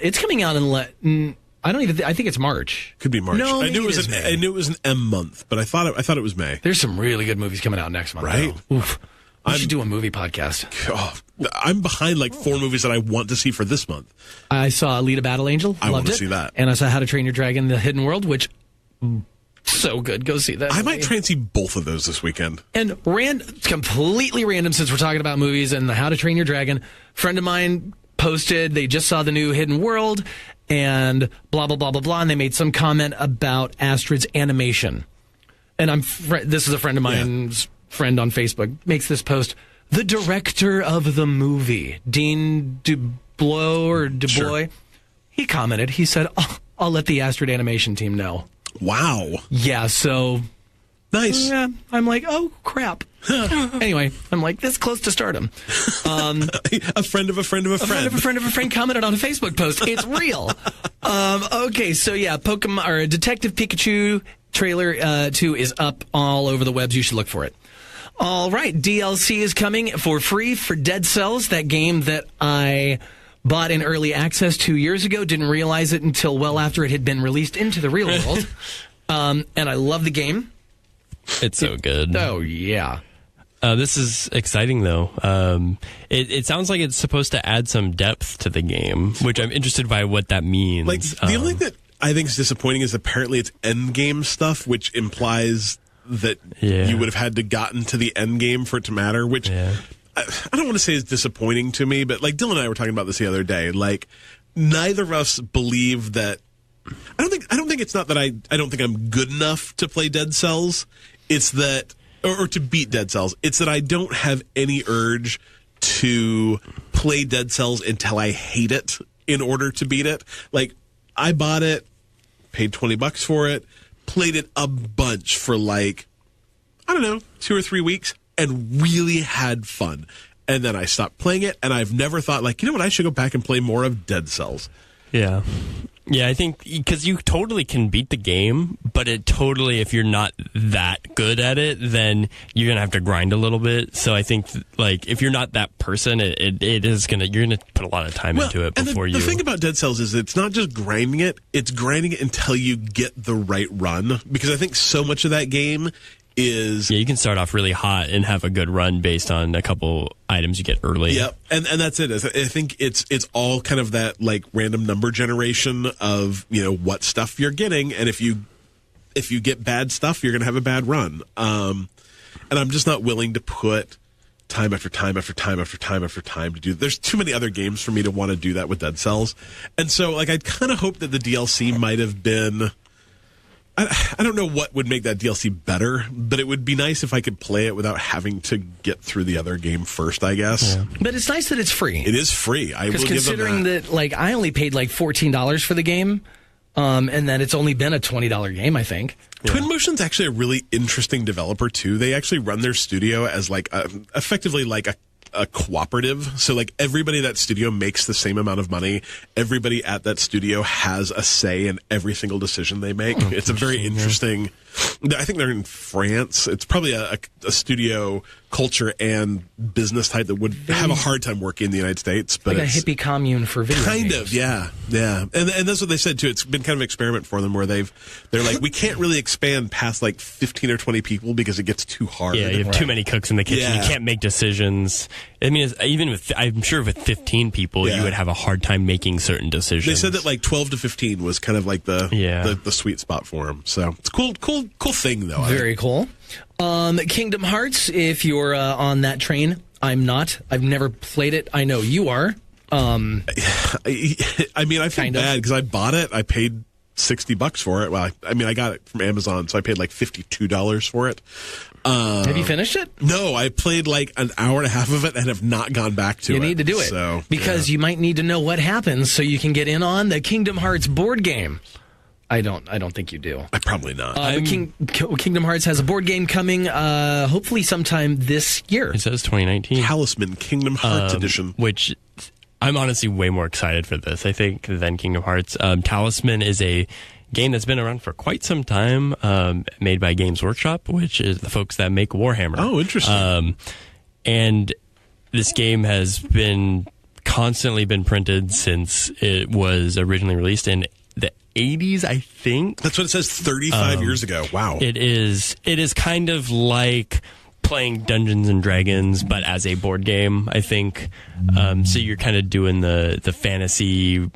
It's coming out in I don't even I think it's March. Could be March. No, I knew it was an M month, but I thought it was May. There's some really good movies coming out next month. Right? Oof. We should do a movie podcast. I'm behind like 4 movies that I want to see for this month. I saw Alita Battle Angel. I want to see that. And I saw How to Train Your Dragon: The Hidden World, which so good. Go see that. I might try and see both of those this weekend. And completely random, since we're talking about movies and the How to Train Your Dragon, friend of mine posted they just saw the new Hidden World and blah blah blah blah blah, and they made some comment about Astrid's animation. And this is a friend of mine's friend on Facebook makes this post. The director of the movie, Dean Dubois, he commented. He said, "I'll let the Astrid animation team know." Wow. Yeah. So Nice. Yeah, I'm like, oh, crap. Anyway, I'm like, this close to stardom. A friend of a friend of a friend. A friend of a friend commented on a Facebook post. It's real. Okay, so yeah, Pokemon or Detective Pikachu trailer 2 is up all over the webs. You should look for it. All right, DLC is coming for free for Dead Cells, that game that I bought in early access 2 years ago. Didn't realize it until well after it had been released into the real world. And I love the game. It's so good. Oh, yeah. This is exciting, though. It sounds like it's supposed to add some depth to the game, which I'm interested by what that means. Like, the only thing that I think is disappointing is apparently it's end game stuff, which implies that you would have had to gotten to the end game for it to matter, which I don't want to say is disappointing to me, but like Dylan and I were talking about this the other day. Like, neither of us believe that. I don't think it's not that I don't think I'm good enough to play Dead Cells. It's that, or to beat Dead Cells. It's that I don't have any urge to play Dead Cells until I hate it in order to beat it. Like, I bought it, paid $20 for it, played it a bunch for like, I don't know, 2 or 3 weeks, and really had fun. And then I stopped playing it, and I've never thought, like, you know what, I should go back and play more of Dead Cells. Yeah. Yeah, I think because you totally can beat the game, but it totally, if you're not that good at it, then you're going to have to grind a little bit. So I think, like, if you're not that person, it is going to, you're going to put a lot of time into it before the thing about Dead Cells is it's not just grinding it's grinding it until you get the right run. Because I think so much of that game is... Yeah, you can start off really hot and have a good run based on a couple items you get early. Yep, and that's it. I think it's all kind of that, like, random number generation of, you know, what stuff you're getting, and if you get bad stuff, you're going to have a bad run. And I'm just not willing to put time after time after time after time after time to do. There's too many other games for me to want to do that with Dead Cells, and so, like, I kind of hope that the DLC might have been... I don't know what would make that DLC better, but it would be nice if I could play it without having to get through the other game first, I guess. Yeah. But it's nice that it's free. It is free. I will give them that. Because considering that, like, I only paid like $14 for the game, and that it's only been a $20 game, I think. Yeah. Twinmotion's actually a really interesting developer, too. They actually run their studio as, like, effectively like a cooperative. So, like, everybody at that studio makes the same amount of money. Everybody at that studio has a say in every single decision they make. It's a very interesting... I think they're in France. It's probably a studio culture and business type that would have a hard time working in the United States. But like a hippie commune for video games. Kind of, yeah. And that's what they said, too. It's been kind of an experiment for them where they're like, we can't really expand past, like, 15 or 20 people because it gets too hard. Yeah, you have too many cooks in the kitchen. Yeah. You can't make decisions. I mean, even with, I'm sure with 15 people, you would have a hard time making certain decisions. They said that, like, 12 to 15 was kind of like the sweet spot for them. So it's cool thing, though. Very cool. Kingdom Hearts, if you're on that train, I'm not. I've never played it. I know you are. I mean, I feel bad because I bought it. I paid $60 for it. Well, I mean, I got it from Amazon, so I paid like $52 for it. Have you finished it? No, I played like an hour and a half of it and have not gone back to it. You need to do it because you might need to know what happens so you can get in on the Kingdom Hearts board game. I don't think you do. I probably not. Kingdom Hearts has a board game coming, hopefully sometime this year. It says 2019. Talisman Kingdom Hearts Edition. Which I'm honestly way more excited for this, I think, than Kingdom Hearts. Talisman is a game that's been around for quite some time, made by Games Workshop, which is the folks that make Warhammer. Oh, interesting. And this game has constantly been printed since it was originally released in the 80s, I think. That's what it says, 35 years ago. Wow. It is kind of like playing Dungeons and Dragons, but as a board game, I think. So you're kind of doing the fantasy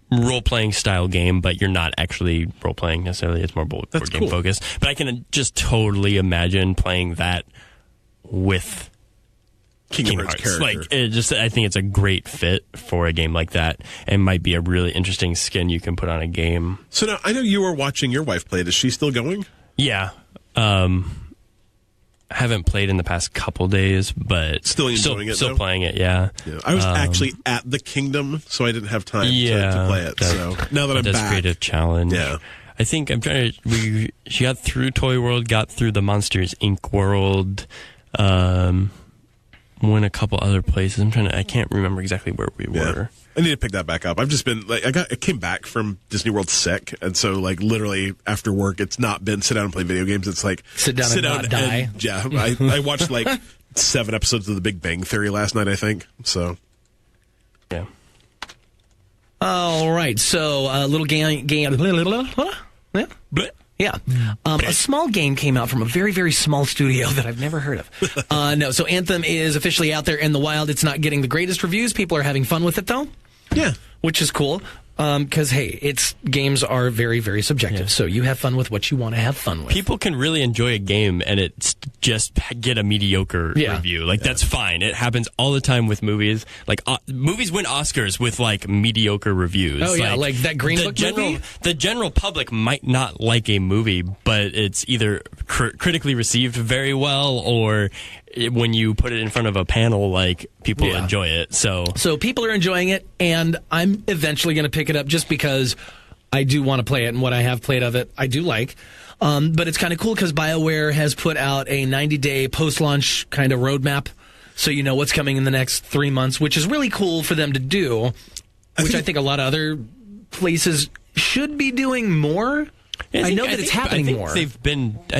role-playing style game, but you're not actually role-playing necessarily. It's more board game focused. But I can just totally imagine playing that with Kingdom Hearts character. Like, I think it's a great fit for a game like that, and might be a really interesting skin you can put on a game. So now, I know you were watching your wife play it. Is she still going? Yeah. I haven't played in the past couple days, but still enjoying it. Still playing it, yeah. I was actually at the Kingdom, so I didn't have time to play it. So now that I'm back, creative challenge. Yeah. I think she got through Toy World, got through the Monsters Inc. world, went a couple other places. I can't remember exactly where we were. I need to pick that back up. I've just been like, I came back from Disney World sick, and so like literally after work, it's not been sit down and play video games. It's like sit down and not die. Yeah, I watched like 7 episodes of The Big Bang Theory last night, I think. So yeah. All right, so a little game. Yeah. A small game came out from a very, very small studio that I've never heard of. So Anthem is officially out there in the wild. It's not getting the greatest reviews. People are having fun with it, though. Yeah. Which is cool. Because, hey, games are very, very subjective. Yeah. So you have fun with what you want to have fun with. People can really enjoy a game and it's just get a mediocre review. Like, that's fine. It happens all the time with movies. Like, movies win Oscars with, like, mediocre reviews. Oh, yeah, like that Green Book movie? The general public might not like a movie, but it's either critically received very well or when you put it in front of a panel, like, people enjoy it. So people are enjoying it, and I'm eventually going to pick it up just because I do want to play it, and what I have played of it, I do like. But it's kind of cool because BioWare has put out a 90-day post-launch kind of roadmap, so you know what's coming in the next 3 months, which is really cool for them to do, which I think a lot of other places should be doing more. I know that it's happening more. I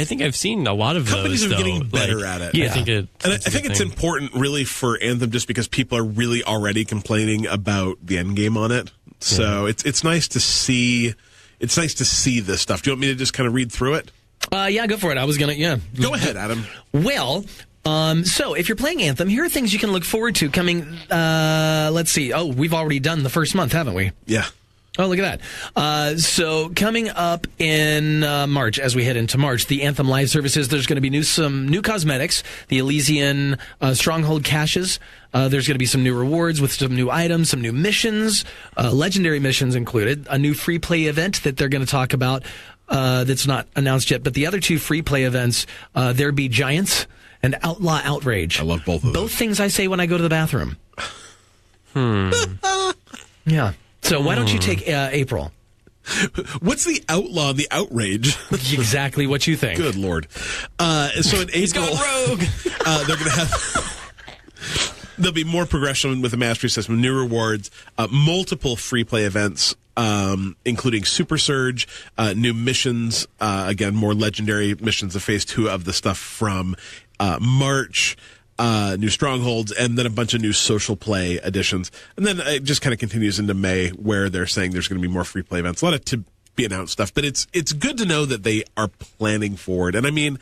think I've seen a lot of companies those, are getting better at it. Yeah. I think it's important really for Anthem just because people are really already complaining about the end game on it. So it's nice to see. It's nice to see this stuff. Do you want me to just kind of read through it? Yeah, go for it. I was gonna. Go ahead, Adam. Well. So if you're playing Anthem, here are things you can look forward to coming. Let's see. Oh, we've already done the first month, haven't we? Yeah. Oh, look at that. So coming up in March, as we head into March, the Anthem live services, there's going to be some new cosmetics, the Elysian Stronghold caches. There's going to be some new rewards with some new items, some new missions, legendary missions included, a new free play event that they're going to talk about that's not announced yet. But the other 2 free play events, There Be Giants and Outlaw Outrage. I love both of them. Both things I say when I go to the bathroom. Yeah. So why don't you take April? What's the outlaw and the outrage? Exactly what you think. Good Lord. So in April, he's gone rogue. They're going to have... There'll be more progression with the mastery system, new rewards, multiple free play events, including Super Surge, new missions, again, more legendary missions of Phase 2 of the stuff from March, new strongholds, and then a bunch of new social play additions. And then it just kind of continues into May where they're saying there's going to be more free play events. A lot of to be announced stuff, but it's good to know that they are planning for it. And I mean,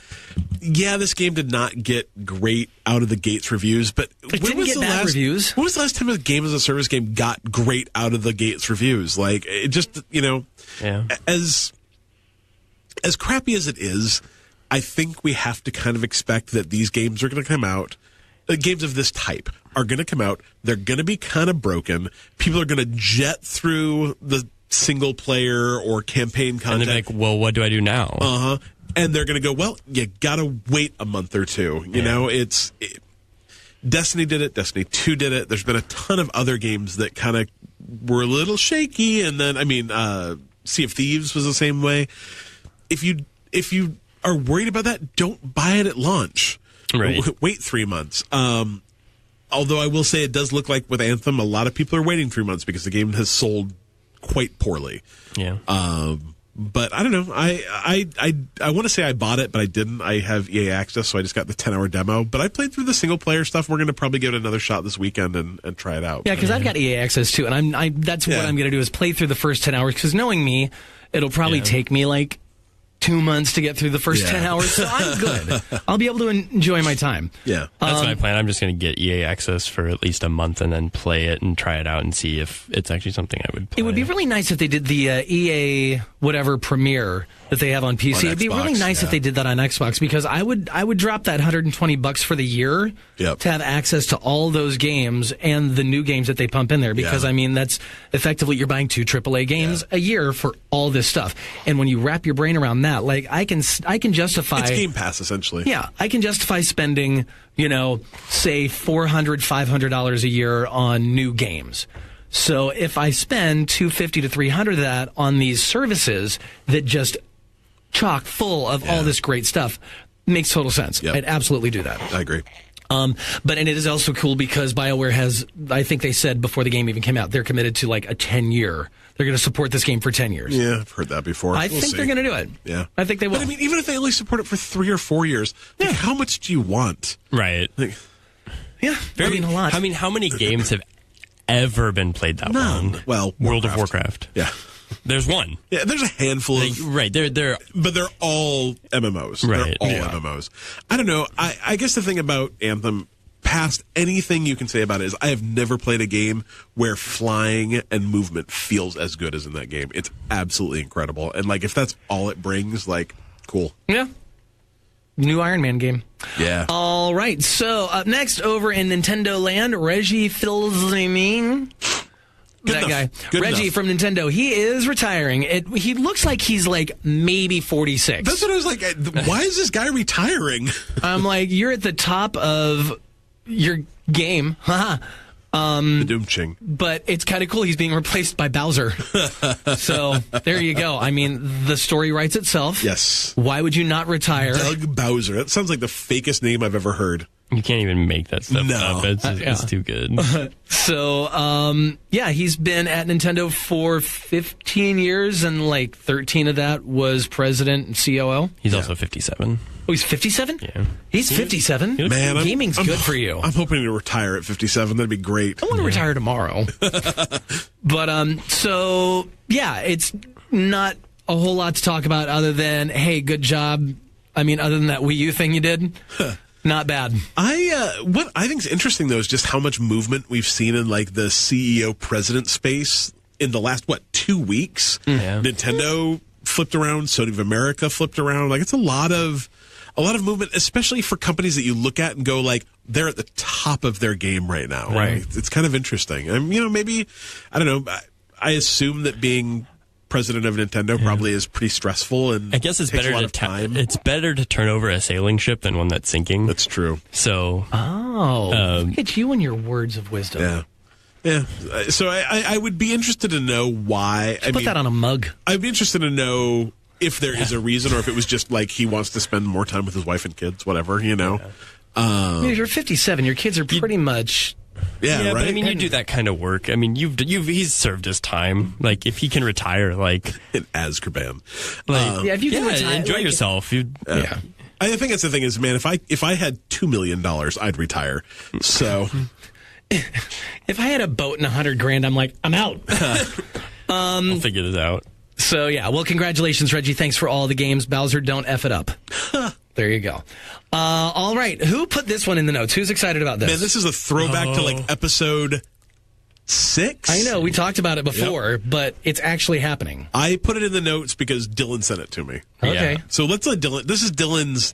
yeah, this game did not get great out of the gates reviews, but when was the last time a game as a service game got great out of the gates reviews? Like, it just, as crappy as it is, I think we have to kind of expect that these games are going to come out. Games of this type are going to come out. They're going to be kind of broken. People are going to jet through the single player or campaign content. And they're like, well, what do I do now? And they're going to go, well, you got to wait a month or two. You know, Destiny did it. Destiny 2 did it. There's been a ton of other games that kind of were a little shaky. And then, Sea of Thieves was the same way. If you are worried about that, don't buy it at launch. Right. Wait 3 months. Although I will say it does look like with Anthem, a lot of people are waiting 3 months because the game has sold quite poorly. Yeah. But I don't know. I want to say I bought it, but I didn't. I have EA Access, so I just got the 10-hour demo. But I played through the single-player stuff. We're going to probably give it another shot this weekend and try it out. Yeah, because I've got EA Access, too. And that's what I'm going to do is play through the first 10 hours. Because knowing me, it'll probably take me like 2 months to get through the first 10 hours, so I'm good. I'll be able to enjoy my time. Yeah. That's my plan. I'm just going to get EA Access for at least a month and then play it and try it out and see if it's actually something I would play. It would be really nice if they did the EA whatever premiere that they have on PC. It'd be really nice if they did that on Xbox, because I would drop that $120 for the year to have access to all those games and the new games that they pump in there, because I mean, that's effectively you're buying 2 AAA games a year for all this stuff. And when you wrap your brain around that, like I can justify, it's Game Pass essentially. Yeah, I can justify spending, say $400, $500 a year on new games. So if I spend $250 to $300 of that on these services that just chock full of all this great stuff, makes total sense. Yep. I'd absolutely do that. I agree. But it is also cool because BioWare has, I think they said before the game even came out, they're committed to like a 10-year. They're going to support this game for 10 years. Yeah, I've heard that before. I think they're going to do it. Yeah. I think they will. But I mean, even if they only support it for 3 or 4 years, like, how much do you want? Right. Yeah. I mean, a lot. I mean, how many games have ever been played that long? Well, World of Warcraft. Yeah. There's one. Yeah, there's a handful of... Right. They're But they're all MMOs. Right. They're all MMOs. I don't know. I guess the thing about Anthem, past anything you can say about it, is I have never played a game where flying and movement feels as good as in that game. It's absolutely incredible. And, like, if that's all it brings, like, cool. Yeah. New Iron Man game. Yeah. All right. So up next over in Nintendo Land, Reggie Fils-Aime. That guy. Reggie from Nintendo. He is retiring. He looks like he's like maybe 46. That's what I was like. Why is this guy retiring? I'm like, you're at the top of your game. Doomching. But it's kind of cool. He's being replaced by Bowser. So there you go. I mean, the story writes itself. Yes. Why would you not retire? Doug Bowser. That sounds like the fakest name I've ever heard. You can't even make that stuff up. It's too good. So, he's been at Nintendo for 15 years, and like 13 of that was president and COO. He's also 57. Oh, he's 57? Yeah. He's 57? Man, gaming's good for you. I'm hoping to retire at 57. That'd be great. I want to retire tomorrow. But, it's not a whole lot to talk about other than, hey, good job. I mean, other than that Wii U thing you did. Not bad. What I think is interesting, though, is just how much movement we've seen in, like, the CEO president space in the last, 2 weeks? Yeah. Nintendo flipped around. Sony of America flipped around. Like, it's a lot of movement, especially for companies that you look at and go, like, they're at the top of their game right now. Right. It's kind of interesting. And, maybe, I don't know, I assume that being president of Nintendo probably is pretty stressful, and I guess it's takes better a lot of time. It's better to turn over a sailing ship than one that's sinking. That's true. So, look at you and your words of wisdom. Yeah. So I would be interested to know why. Put that on a mug. I'd be interested to know if there is a reason, or if it was just like he wants to spend more time with his wife and kids, whatever, If you're 57, your kids are pretty much. Yeah, right. But I mean, you do that kind of work. I mean, he's served his time. Like, if he can retire, like in Azkaban, if you can retire, enjoy yourself. I think that's the thing is, man, if I had $2 million, I'd retire. So, if I had a boat and $100,000, I'm like, I'm out. I'll figure this out. So well, congratulations, Reggie. Thanks for all the games. Bowser, don't F it up. There you go. All right. Who put this one in the notes? Who's excited about this? Man, this is a throwback to like episode 6. I know. We talked about it before, but it's actually happening. I put it in the notes because Dylan sent it to me. Okay. Yeah. So let's let Dylan. This is Dylan's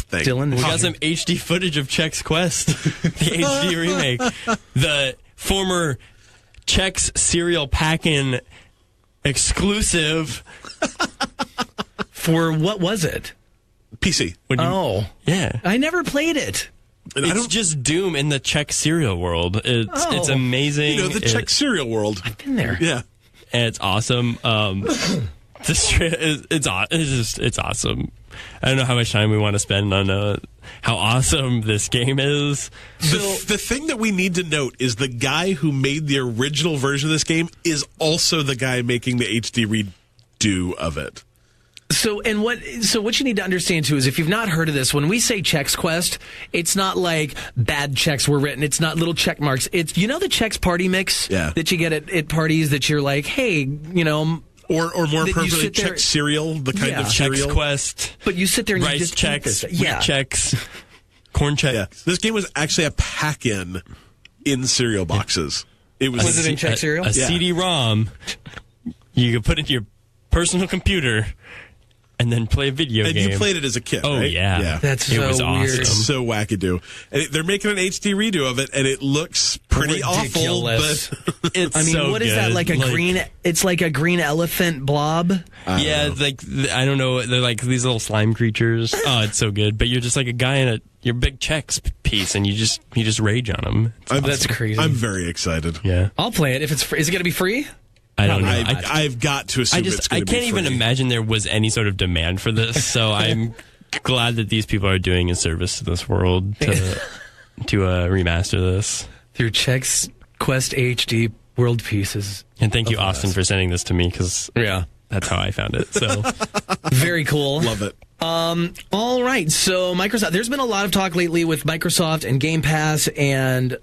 thing. Dylan, We got some HD footage of Chex Quest, the HD remake. The former Chex cereal packin' exclusive. For what was it? PC. Yeah. I never played it. And It's just Doom in the Chex cereal world. It's amazing. the Chex cereal world. I've been there. Yeah. And it's awesome. It's awesome. I don't know how much time we want to spend on how awesome this game is. The thing that we need to note is the guy who made the original version of this game is also the guy making the HD redo of it. So what you need to understand too is if you've not heard of this, when we say Chex Quest, it's not like bad checks were written. It's not little check marks. It's the Chex party mix that you get at parties that you're like, hey, or more appropriately, Chex cereal, the kind of cereal. Chex Quest. But you sit there and rice you just checks, wheat checks, corn checks. Yeah. This game was actually a pack-in cereal boxes. It was it in Chex cereal? A CD-ROM you could put into your personal computer and then play a video game. And you played it as a kid, Oh, right? yeah. That's it so was awesome. weird. It's so wackadoo. And they're making an HD redo of it, and it looks pretty Ridiculous. awful. But It's what is that, good. like a green, it's like a green elephant blob? Yeah, like, I don't know, they're like these little slime creatures. Oh, it's so good. But you're just like a guy in a your big Chex piece, and you just rage on them. That's crazy. I'm very excited. Yeah, I'll play it if it's free. Is it going to be free? I don't know. I've got to assume it's going to be free. I can't even imagine there was any sort of demand for this, so I'm glad that these people are doing a service to this world to remaster this. Through Chex Quest HD World Pieces. And thank you, Austin, for sending this to me, because that's how I found it. So very cool. Love it. All right, so Microsoft, there's been a lot of talk lately with Microsoft and Game Pass and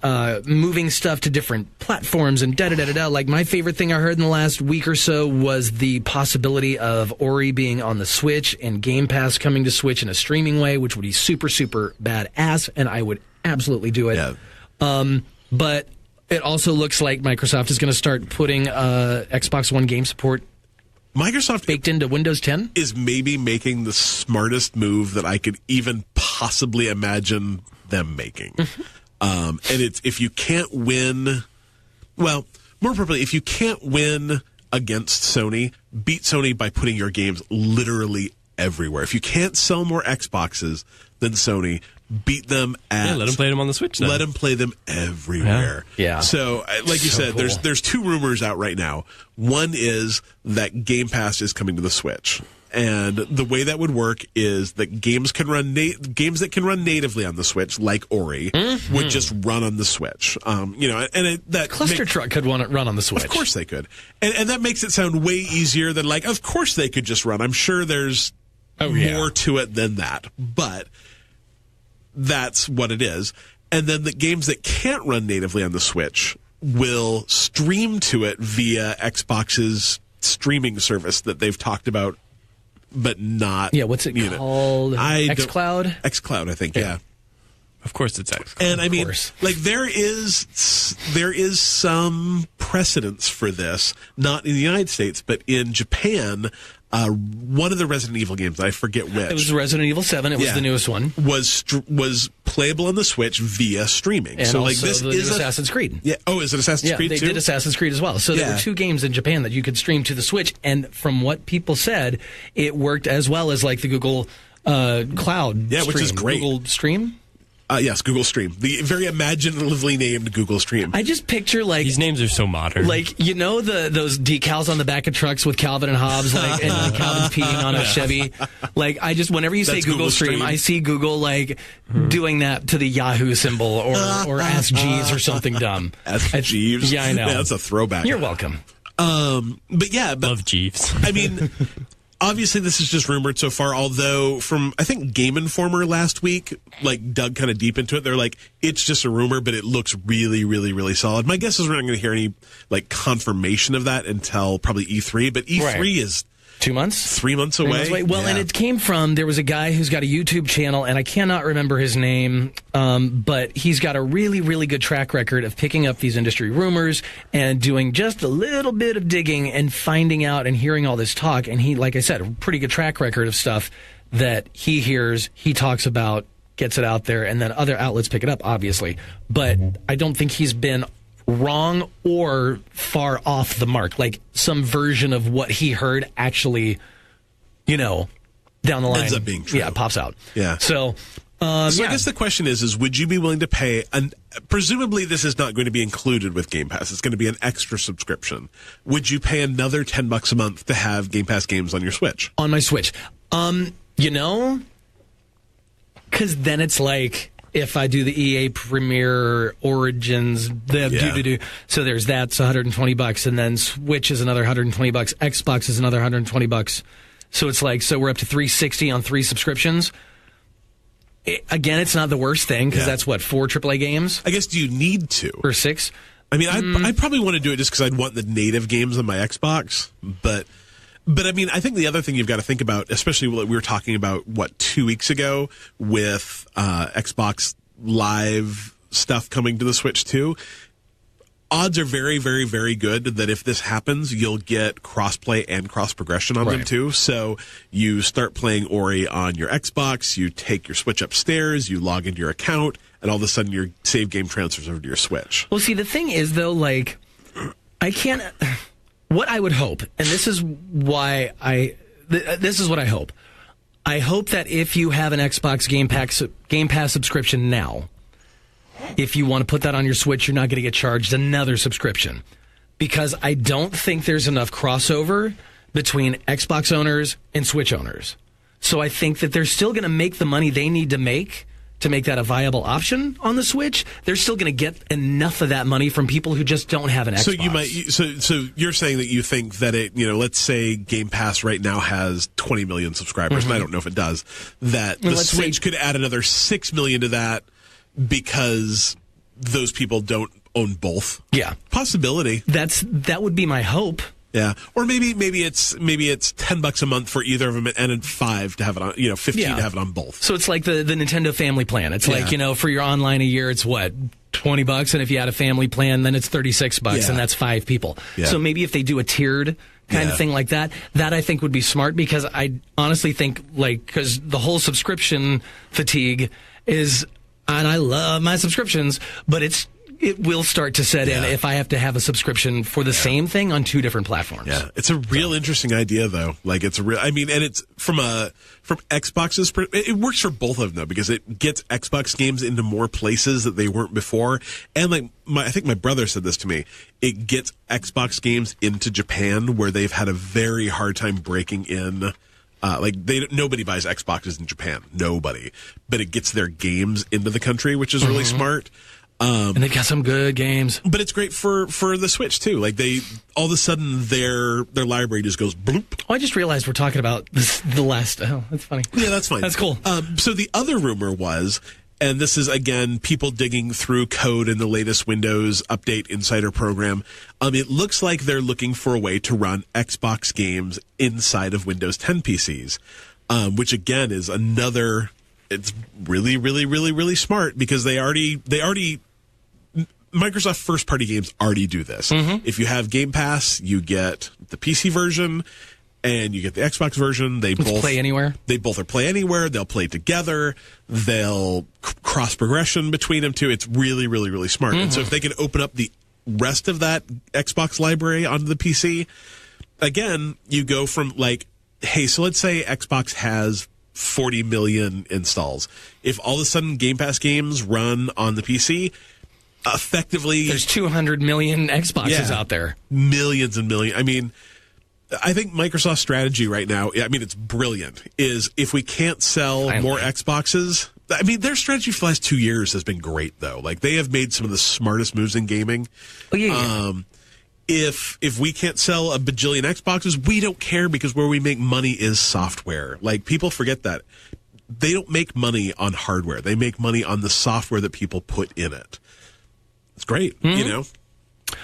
moving stuff to different platforms and da-da-da-da-da. Like, my favorite thing I heard in the last week or so was the possibility of Ori being on the Switch and Game Pass coming to Switch in a streaming way, which would be super, super badass, and I would absolutely do it. Yeah. But it also looks like Microsoft is going to start putting Xbox One game support Microsoft baked into Windows 10 is maybe making the smartest move that I could even possibly imagine them making. And it's, if you can't win, well, more appropriately, if you can't win against Sony, beat Sony by putting your games literally everywhere. If you can't sell more Xboxes than Sony, beat them at... let them play them on the Switch then. Let them play them everywhere. Yeah. So, like you said, cool. there's two rumors out right now. One is that Game Pass is coming to the Switch. And the way that would work is that games that can run natively on the Switch, like Ori, would just run on the Switch. That Cluster Truck could run on the Switch. Of course they could. And that makes it sound way easier than, like, of course they could just run. I'm sure there's more to it than that. But that's what it is. And then the games that can't run natively on the Switch will stream to it via Xbox's streaming service that they've talked about, but not... Yeah, what's it called? xCloud? xCloud, I think, yeah. Of course it's xCloud. And I mean, like, there is some precedence for this, not in the United States, but in Japan. One of the Resident Evil games, I forget which. It was Resident Evil 7. It was the newest one. Was playable on the Switch via streaming. And so, also like, this is Assassin's Creed. Yeah. Oh, is it Assassin's Creed too? Yeah, they did Assassin's Creed as well. So there were two games in Japan that you could stream to the Switch, and from what people said, it worked as well as, like, the Google Cloud. Yeah, which is great. Google Stream. Yes, Google Stream. The very imaginatively named Google Stream. I just picture, like... These names are so modern. Like, you know those decals on the back of trucks with Calvin and Hobbes, like, and Calvin's peeing on a Chevy? Like, whenever you say Google Stream, I see Google, like, doing that to the Yahoo symbol or Ask Jeeves or something dumb. Ask Jeeves? Yeah, I know. Yeah, that's a throwback. You're welcome. Love Jeeves. I mean... Obviously, this is just rumored so far, although from, I think, Game Informer last week, like, dug kind of deep into it. They're like, it's just a rumor, but it looks really, really, really solid. My guess is we're not going to hear any, like, confirmation of that until probably E3, but E3 is... 2 months? 3 months away. Well, and it came from, there was a guy who's got a YouTube channel, and I cannot remember his name, but he's got a really, really good track record of picking up these industry rumors and doing just a little bit of digging and finding out and hearing all this talk. And he, like I said, a pretty good track record of stuff that he hears, he talks about, gets it out there, and then other outlets pick it up, obviously. But I don't think he's been wrong or far off the mark. Like, some version of what he heard actually, down the line ends up being true. Yeah, it pops out. Yeah. So I guess the question is would you be willing to pay, and presumably this is not going to be included with Game Pass, it's going to be an extra subscription. Would you pay another $10 a month to have Game Pass games on your Switch? On my Switch. Because then it's like, if I do the EA Premier Origins, so there's that, so $120, and then Switch is another $120, Xbox is another $120. So it's like, so we're up to $360 on 3 subscriptions. Again, it's not the worst thing, because that's what, 4 AAA games? I guess, do you need to? Or 6? I mean, I'd probably want to do it just because I'd want the native games on my Xbox, but I mean, I think the other thing you've got to think about, especially what we were talking about, 2 weeks ago with Xbox Live stuff coming to the Switch too, odds are very, very, very good that if this happens, you'll get crossplay and cross-progression on them too. So you start playing Ori on your Xbox, you take your Switch upstairs, you log into your account, and all of a sudden your save game transfers over to your Switch. Well, see, the thing is, though, like, I can't... What I would hope, and this is why this is what I hope. I hope that if you have an Xbox Game Pass subscription now, if you want to put that on your Switch, you're not going to get charged another subscription. Because I don't think there's enough crossover between Xbox owners and Switch owners. So I think that they're still going to make the money they need to make that a viable option on the Switch. They're still going to get enough of that money from people who just don't have an Xbox. So you're saying that you think that let's say Game Pass right now has 20 million subscribers, and I don't know if it does, that the Switch could add another 6 million to that because those people don't own both. Yeah. Possibility. That would be my hope. Yeah, or maybe it's $10 a month for either of them, and $5 to have it on, 15 to have it on both. So it's like the Nintendo family plan. It's like, for your online a year, it's what, $20, and if you had a family plan, then it's $36, and that's 5 people. Yeah. So maybe if they do a tiered kind of thing like that I think would be smart, because I honestly think because the whole subscription fatigue is, and I love my subscriptions, but it will start to set in if I have to have a subscription for the same thing on 2 different platforms. Yeah, it's a real interesting idea, though. And it's from Xbox's, it works for both of them, because it gets Xbox games into more places that they weren't before. And I think my brother said this to me, it gets Xbox games into Japan, where they've had a very hard time breaking in. Nobody buys Xboxes in Japan, nobody, but it gets their games into the country, which is really smart. And they've got some good games. But it's great for the Switch, too. They all of a sudden, their library just goes bloop. Oh, I just realized we're talking about the last... Oh, that's funny. Yeah, that's fine. That's cool. So the other rumor was, and this is, again, people digging through code in the latest Windows Update Insider program, it looks like they're looking for a way to run Xbox games inside of Windows 10 PCs, which, again, is another... It's really, really, really, really smart, because they already Microsoft first-party games already do this. Mm-hmm. If you have Game Pass, you get the PC version and you get the Xbox version. They both play anywhere. They both are play anywhere. They'll play together. They'll cross progression between them too. It's really, really, really smart. Mm-hmm. And so if they can open up the rest of that Xbox library onto the PC, again, you go from hey, so let's say Xbox has 40 million installs. If all of a sudden Game Pass games run on the PC, effectively... There's 200 million Xboxes out there. Millions and millions. I think Microsoft's strategy right now, it's brilliant, is if we can't sell more Xboxes... their strategy for the last 2 years has been great, though. They have made some of the smartest moves in gaming. Oh, yeah. If we can't sell a bajillion Xboxes, we don't care, because where we make money is software. People forget that. They don't make money on hardware. They make money on the software that people put in it. It's great,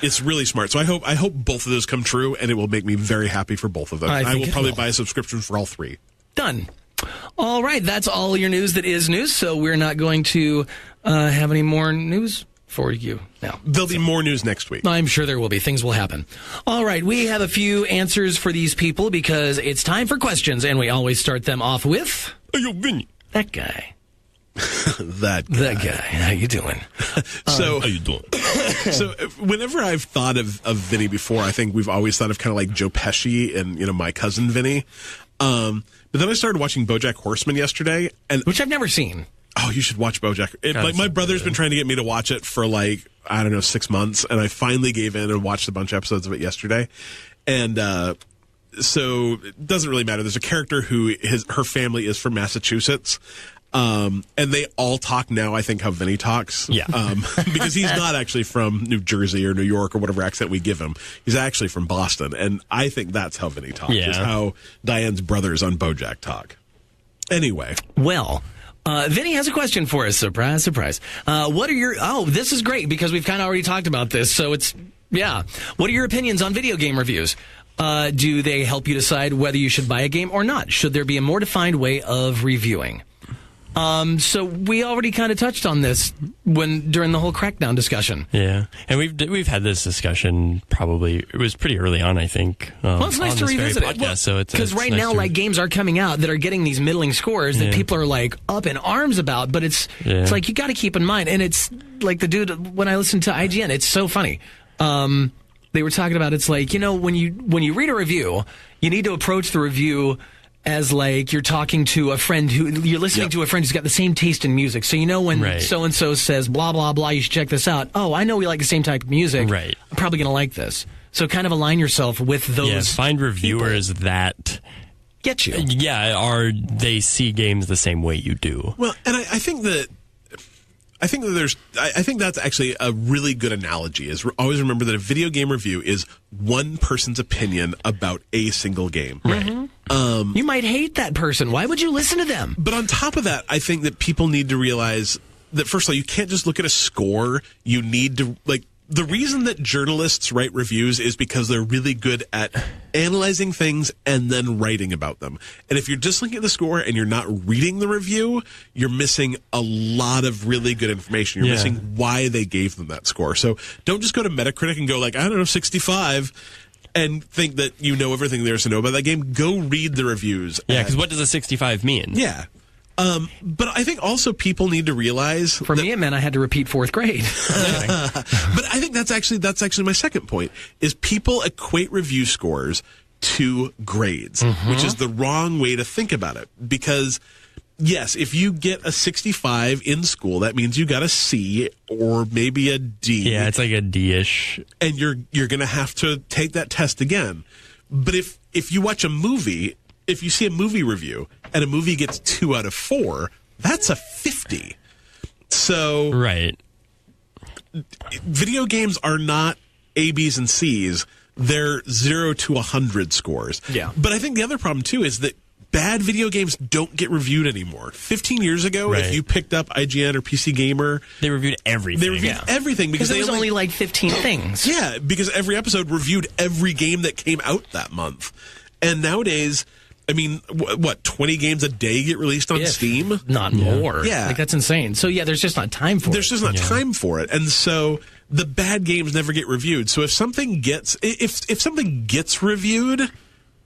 It's really smart. So I hope both of those come true, and it will make me very happy for both of them. I will probably buy a subscription for all 3. Done. All right, that's all your news that is news, so we're not going to have any more news for you now. There'll be more news next week. I'm sure there will be. Things will happen. All right, we have a few answers for these people, because it's time for questions, and we always start them off with... That guy. That guy. How you doing? How you doing? So whenever I've thought of Vinny before, I think we've always thought of kind of like Joe Pesci and, My Cousin Vinny. But then I started watching BoJack Horseman yesterday, which I've never seen. Oh, you should watch BoJack. My brother's been trying to get me to watch it for 6 months, and I finally gave in and watched a bunch of episodes of it yesterday. And so it doesn't really matter. There's a character who her family is from Massachusetts. And they all talk now, I think, how Vinny talks. Yeah. Because he's not actually from New Jersey or New York or whatever accent we give him. He's actually from Boston. And I think that's how Vinny talks, is how Diane's brothers on BoJack talk. Anyway. Well, Vinny has a question for us. Surprise, surprise. What are your... Oh, this is great, because we've kind of already talked about this. So it's... Yeah. What are your opinions on video game reviews? Do they help you decide whether you should buy a game or not? Should there be a more defined way of reviewing? So we already kind of touched on this during the whole Crackdown discussion. Yeah, and we've had this discussion probably. It was pretty early on, I think. Well, it's nice to revisit it. Because right now, games are coming out that are getting these middling scores that people are up in arms about. But it's you got to keep in mind, and it's like the dude when I listened to IGN, it's so funny. They were talking about when you read a review, you need to approach the review as like you're talking to a friend you're listening to a friend who's got the same taste in music. So you know when so-and-so says blah, blah, blah, you should check this out. Oh, I know we like the same type of music. Right. I'm probably going to like this. So kind of align yourself with those. Yeah, find reviewers that get you. Yeah, or they see games the same way you do. Well, and I think that's actually a really good analogy. Is always remember that a video game review is one person's opinion about a single game. Right. You might hate that person. Why would you listen to them? But on top of that, I think that people need to realize that, first of all, you can't just look at a score. You need to, the reason that journalists write reviews is because they're really good at analyzing things and then writing about them. And if you're just looking at the score and you're not reading the review, you're missing a lot of really good information. You're missing why they gave them that score. So don't just go to Metacritic and go 65 and think that you know everything there is to know about that game. Go read the reviews. Yeah, because what does a 65 mean? Yeah. But I think also people need to realize for me it meant I had to repeat 4th grade. But I think that's actually my second point is people equate review scores to grades, which is the wrong way to think about it. Because yes, if you get a 65 in school, that means you got a C or maybe a D. Yeah, it's like a D-ish. And you're going to have to take that test again. But if you watch a movie, if you see a movie review and a movie gets 2 out of 4, that's a 50. So right. Video games are not A, B's, and C's. They're 0 to 100 scores. Yeah. But I think the other problem, too, is that bad video games don't get reviewed anymore. 15 years ago, if you picked up IGN or PC Gamer, they reviewed everything. They reviewed everything because there was only like 15 things. Yeah, because every episode reviewed every game that came out that month. And nowadays, I mean, what, 20 games a day get released on Steam? Not more. Yeah. Like, that's insane. So, yeah, there's just not time for it. There's just not time for it. And so the bad games never get reviewed. So if something gets reviewed,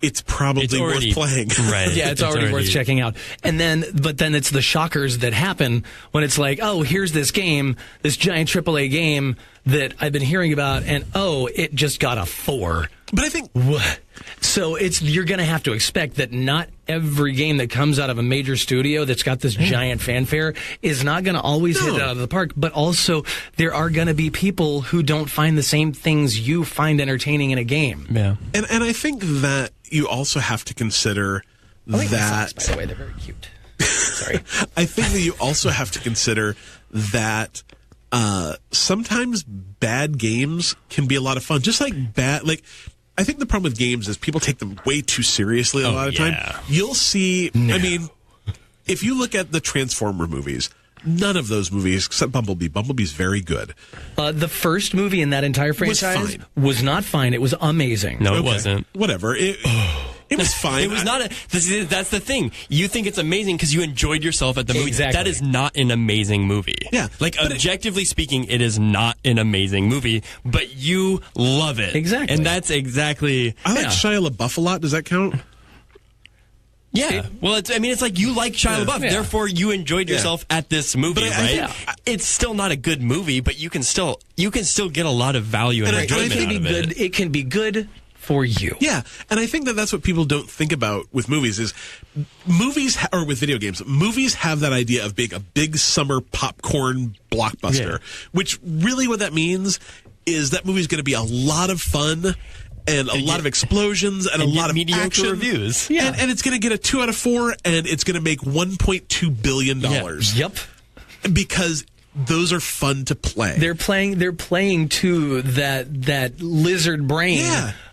it's probably worth playing. Right. Yeah, it's already worth checking out. But then it's the shockers that happen when it's like, oh, here's this game, this giant AAA game that I've been hearing about, and it just got a 4. But I think so you're going to have to expect that not every game that comes out of a major studio that's got this giant fanfare is not going to always hit it out of the park. But also, there are going to be people who don't find the same things you find entertaining in a game. Yeah, and I think that you also have to consider that. By the way, they're very cute. Sorry, I think that you also have to consider that. Sometimes bad games can be a lot of fun. Just like I think the problem with games is people take them way too seriously a lot of time. You'll see, I mean, if you look at the Transformer movies, none of those movies, except Bumblebee. Bumblebee's very good. The first movie in that entire franchise was not fine. It was amazing. No, it wasn't. Whatever. It was fine. It was not. That's the thing. You think it's amazing because you enjoyed yourself at the movie. Exactly. That is not an amazing movie. Yeah. Like, objectively speaking, it is not an amazing movie, but you love it. Exactly. And that's exactly... I like Shia LaBeouf a lot. Does that count? Yeah. Well, it's like you like Shia LaBeouf, therefore you enjoyed yourself at this movie, right? It's still not a good movie, but you can still get a lot, of value and enjoyment out of it. It can be good for you. Yeah, and I think that that's what people don't think about with movies is or with video games. Movies have that idea of being a big summer popcorn blockbuster, which really what that means is that movie's going to be a lot of fun and a lot of explosions and a lot of mediocre action. reviews. Yeah. And it's going to get a 2 out of 4 and it's going to make $1.2 billion. Yep. Because those are fun to play. They're playing to that lizard brain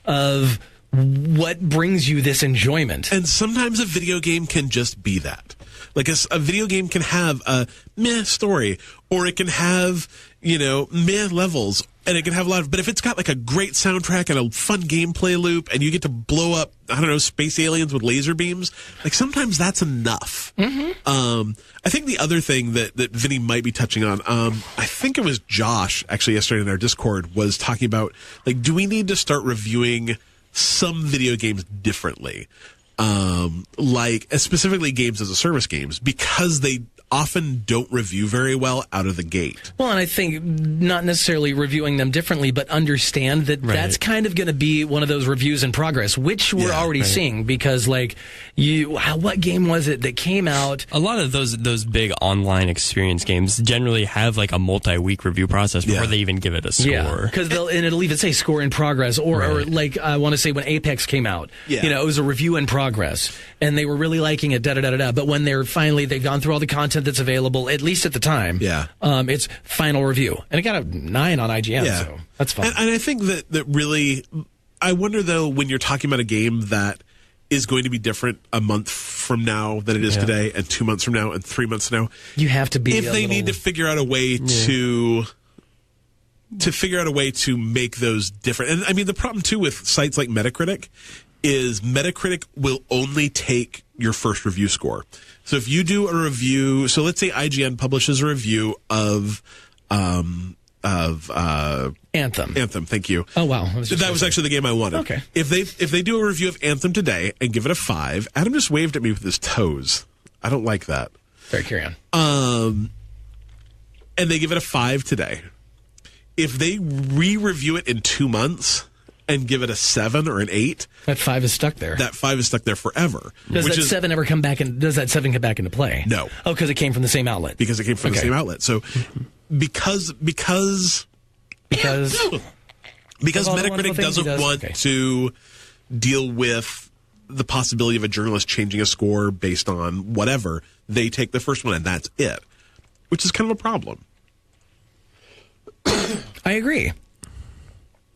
of what brings you this enjoyment. And sometimes a video game can just be that. Like a video game can have a meh story, or it can have, meh levels, and it can have a lot of, but if it's got like a great soundtrack and a fun gameplay loop and you get to blow up, space aliens with laser beams, like sometimes that's enough. Mm-hmm. I think the other thing that Vinny might be touching on, I think it was Josh actually yesterday in our Discord was talking about, like, do we need to start reviewing some video games differently? Like specifically games as a service games, because they often don't review very well out of the gate. Well, and I think not necessarily reviewing them differently, but understand that that's kind of going to be one of those reviews in progress, which we're already seeing, because like what game was it that came out? A lot of those big online experience games generally have like a multi-week review process before they even give it a score. Yeah, because it'll even say score in progress, or like I want to say when Apex came out, it was a review in progress, and they were really liking it, but when they've gone through all the content that's available, at least at the time. It's final review. And it got a 9 on IGN, so that's fine. And I think that really, I wonder though, when you're talking about a game that is going to be different a month from now than it is today, and 2 months from now, and 3 months from now, you have to be if they need to figure out a way to figure out a way to make those different. And I mean, the problem too with sites like Metacritic is Metacritic will only take your first review score. So if you do a review, so let's say IGN publishes a review of Anthem. Anthem, thank you. Oh wow, that was actually the game I wanted. Okay. If they do a review of Anthem today and give it a 5, Adam just waved at me with his toes. I don't like that. Sorry, carry on. And they give it a 5 today. If they re-review it in 2 months and give it a 7 or an 8, that 5 is stuck there. That 5 is stuck there forever. Does that 7 ever come back? Does that 7 come back into play? No. Oh, because it came from the same outlet. Because it came from the same outlet. So because Metacritic doesn't want to deal with the possibility of a journalist changing a score based on whatever, they take the first one and that's it, which is kind of a problem. I agree.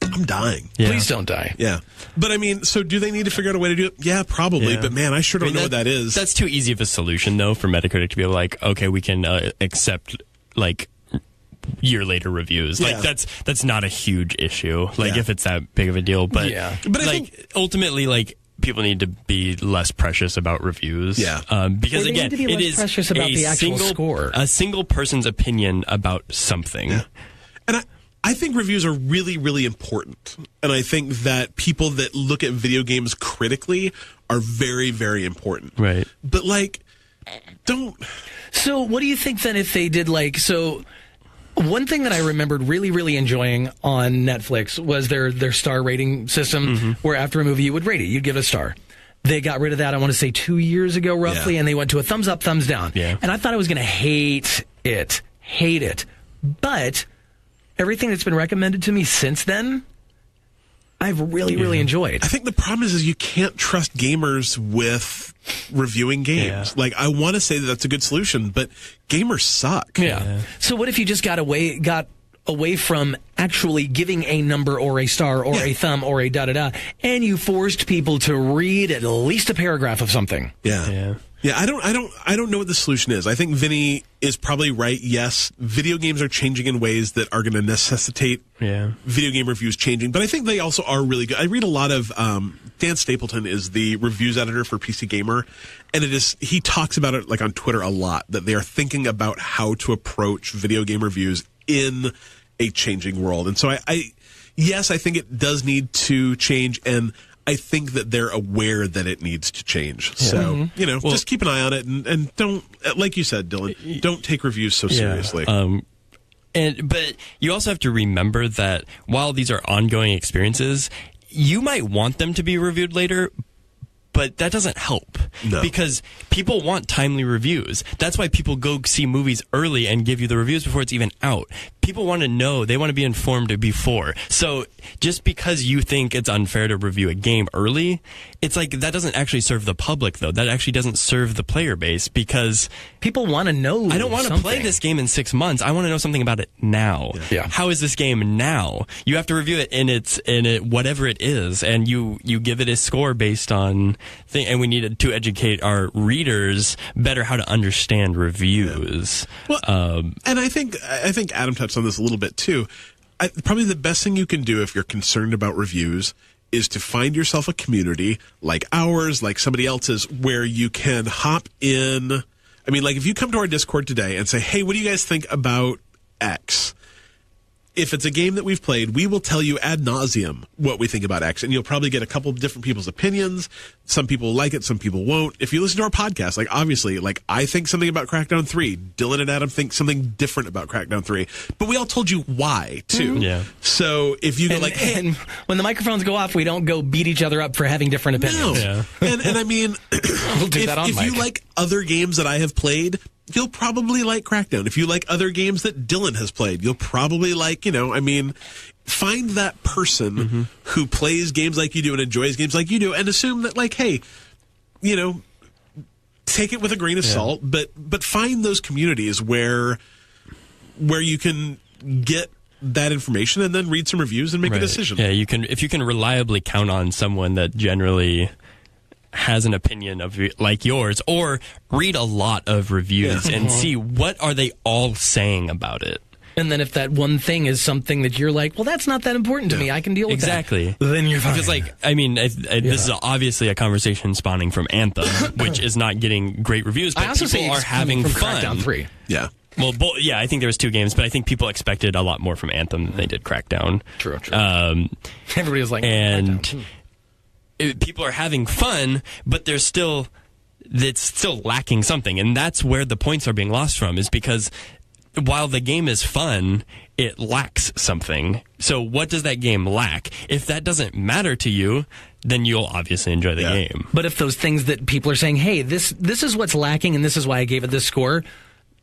I'm dying. Yeah. Please don't die. Yeah. But I mean, so do they need to figure out a way to do it? Yeah, probably. Yeah. But man, I sure don't know what that is. That's too easy of a solution, though, for Metacritic to be able like, okay, we can accept like year later reviews. Like that's not a huge issue. Like if it's that big of a deal. But but like I think ultimately, like people need to be less precious about reviews. Yeah. Because again, it is precious about the actual score. A single person's opinion about something. Yeah. And I think reviews are really, really important. And I think that people that look at video games critically are very, very important. Right. But, like, don't... So what do you think then if they did, like... So one thing that I remembered really, really enjoying on Netflix was their star rating system, where after a movie you would rate it. You'd give it a star. They got rid of that, I want to say 2 years ago, roughly, and they went to a thumbs up, thumbs down. Yeah. And I thought I was going to hate it. But... everything that's been recommended to me since then, I've really, really enjoyed. I think the problem is you can't trust gamers with reviewing games. Yeah. Like, I want to say that that's a good solution, but gamers suck. Yeah. So what if you just got away from actually giving a number or a star or a thumb or a da-da-da, and you forced people to read at least a paragraph of something? Yeah, I don't know what the solution is. I think Vinny is probably right. Yes, video games are changing in ways that are going to necessitate video game reviews changing, but I think they also are really good. I read a lot of Dan Stapleton is the reviews editor for PC Gamer, and he talks about it like on Twitter a lot, that they are thinking about how to approach video game reviews in a changing world. And so I think it does need to change, and I think that they're aware that it needs to change. So, just keep an eye on it and don't, like you said, Dylan, don't take reviews so seriously. But you also have to remember that while these are ongoing experiences, you might want them to be reviewed later, but that doesn't help. No. Because people want timely reviews. That's why people go see movies early and give you the reviews before it's even out. People want to know. They want to be informed before. So just because you think it's unfair to review a game early, it's like that doesn't actually serve the public, though. That actually doesn't serve the player base, because people want to know. I don't want to play this game in 6 months. I want to know something about it now. Yeah. How is this game now? You have to review it in it whatever it is, and you give it a score based on thing. And we need to educate our readers better how to understand reviews. Yeah. Well, and I think Adam touched on this a little bit too. Probably the best thing you can do if you're concerned about reviews is to find yourself a community like ours, like somebody else's, where you can hop in. I mean, like if you come to our Discord today and say, hey, what do you guys think about X? if it's a game that we've played, we will tell you ad nauseum what we think about X, and you'll probably get a couple of different people's opinions. Some people will like it, some people won't. If you listen to our podcast, like obviously, like I think something about Crackdown 3, Dylan and Adam think something different about Crackdown 3, but we all told you why too. Yeah. So if you go and when the microphones go off, we don't go beat each other up for having different opinions. No. Yeah. And I mean, we'll do that on if mic. you like other games that I have played, you'll probably like Crackdown. If you like other games that Dylan has played, you'll probably like, find that person who plays games like you do and enjoys games like you do, and assume that, like, hey, take it with a grain of salt, but find those communities where you can get that information and then read some reviews and make a decision. Yeah, if you can reliably count on someone that generally has an opinion of like yours, or read a lot of reviews and see what are they all saying about it. And then if that one thing is something that you're like, well, that's not that important to me, I can deal with that. Then you're fine. Because, this is obviously a conversation spawning from Anthem, which is not getting great reviews, but people are having from fun. Crackdown 3. Yeah. Well, I think there was 2 games, but I think people expected a lot more from Anthem than they did Crackdown. True. Everybody was like, and people are having fun, but it's still lacking something, and that's where the points are being lost from, is because while the game is fun, it lacks something. So what does that game lack? If that doesn't matter to you, then you'll obviously enjoy the game. But if those things that people are saying, hey, this is what's lacking and this is why I gave it this score,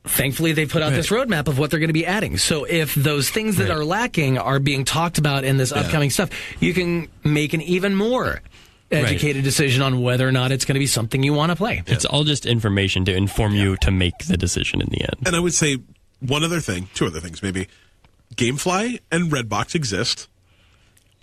thankfully they put out this roadmap of what they're going to be adding. So if those things that are lacking are being talked about in this upcoming stuff, you can make an even more educated decision on whether or not it's going to be something you want to play. It's all just information to inform you to make the decision in the end. And I would say two other things maybe. Gamefly and Redbox exist.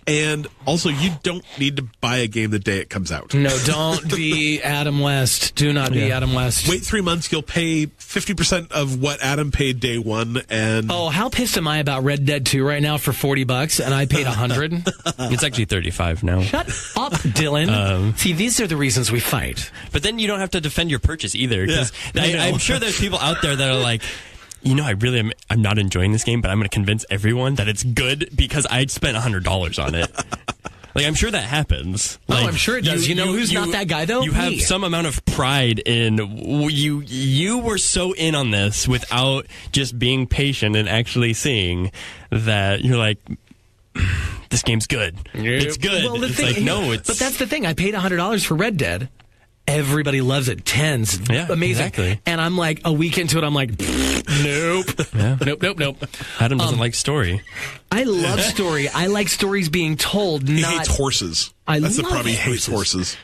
And also, you don't need to buy a game the day it comes out. No, don't be Adam West. Do not be Adam West. Wait 3 months, you'll pay 50% of what Adam paid day one. And oh, how pissed am I about Red Dead 2 right now for $40 and I paid $100? It's actually $35 now. Shut up, Dylan. See, these are the reasons we fight. But then you don't have to defend your purchase either. Because I'm sure there's people out there that are like, I'm not enjoying this game, but I'm going to convince everyone that it's good because I spent $100 on it. I'm sure that happens. I'm sure it does. Who's not that guy, though? You have some amount of pride in you were so in on this without just being patient and actually seeing that you're like, this game's good. Yep. It's good. Well, but that's the thing. I paid $100 for Red Dead. Everybody loves it. 10's amazing. Exactly. And I'm like, a week into it, I'm like, nope. Nope. Adam doesn't like story. I love story. I like stories being told. He hates horses. That's the problem. He hates horses.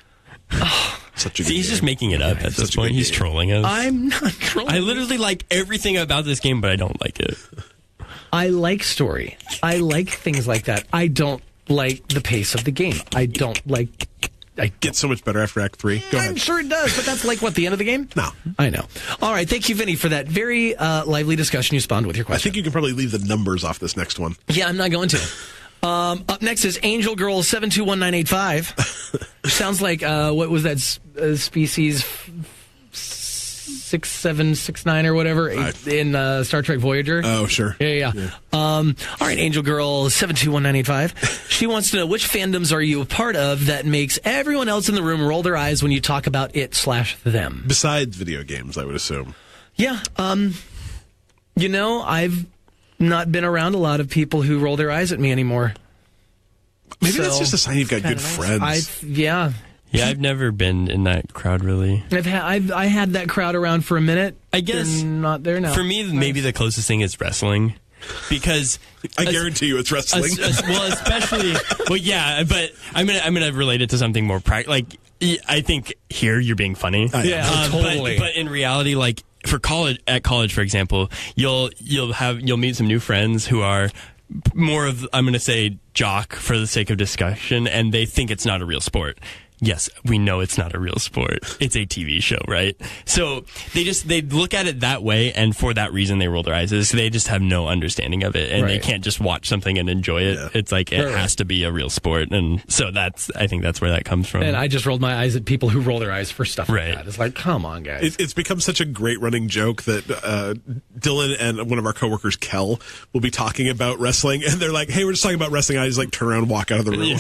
Such a good he's game. just making it up at this point. He's trolling us. I'm not trolling. I literally like everything about this game, but I don't like it. I like story. I like things like that. I don't like the pace of the game. I don't like... It gets so much better after Act 3. Go ahead. I'm sure it does, but that's the end of the game? No. I know. All right, thank you, Vinny, for that very lively discussion you spawned with your question. I think you can probably leave the numbers off this next one. Yeah, I'm not going to. Up next is Angel Girl 721985. Sounds like, what was that species... 6769 or whatever in Star Trek Voyager. Oh, sure. Yeah. All right, Angel Girl 721985. She wants to know, which fandoms are you a part of that makes everyone else in the room roll their eyes when you talk about it/them? Besides video games, I would assume. Yeah. I've not been around a lot of people who roll their eyes at me anymore. Maybe that's just a sign you've got good friends. Yeah, I've never been in that crowd, really. I had that crowd around for a minute. I guess they're not there now. For me, maybe the closest thing is wrestling, because I guarantee you it's wrestling. Especially, but I'm gonna relate it to something more practical. Like, I think here you're being funny. Totally. But in reality, like at college, for example, you'll meet some new friends who are more of, I'm going to say, jock for the sake of discussion, and they think it's not a real sport. yes, we know it's not a real sport. It's a TV show, right? So they look at it that way, and for that reason they roll their eyes. They just have no understanding of it, and they can't just watch something and enjoy it. Yeah. It's like it has to be a real sport, and so I think that's where that comes from. And I just rolled my eyes at people who roll their eyes for stuff like that. It's like, come on, guys. It's become such a great running joke that Dylan and one of our coworkers, Kel, will be talking about wrestling, and they're like, "Hey, we're just talking about wrestling." I just like turn around and walk out of the room.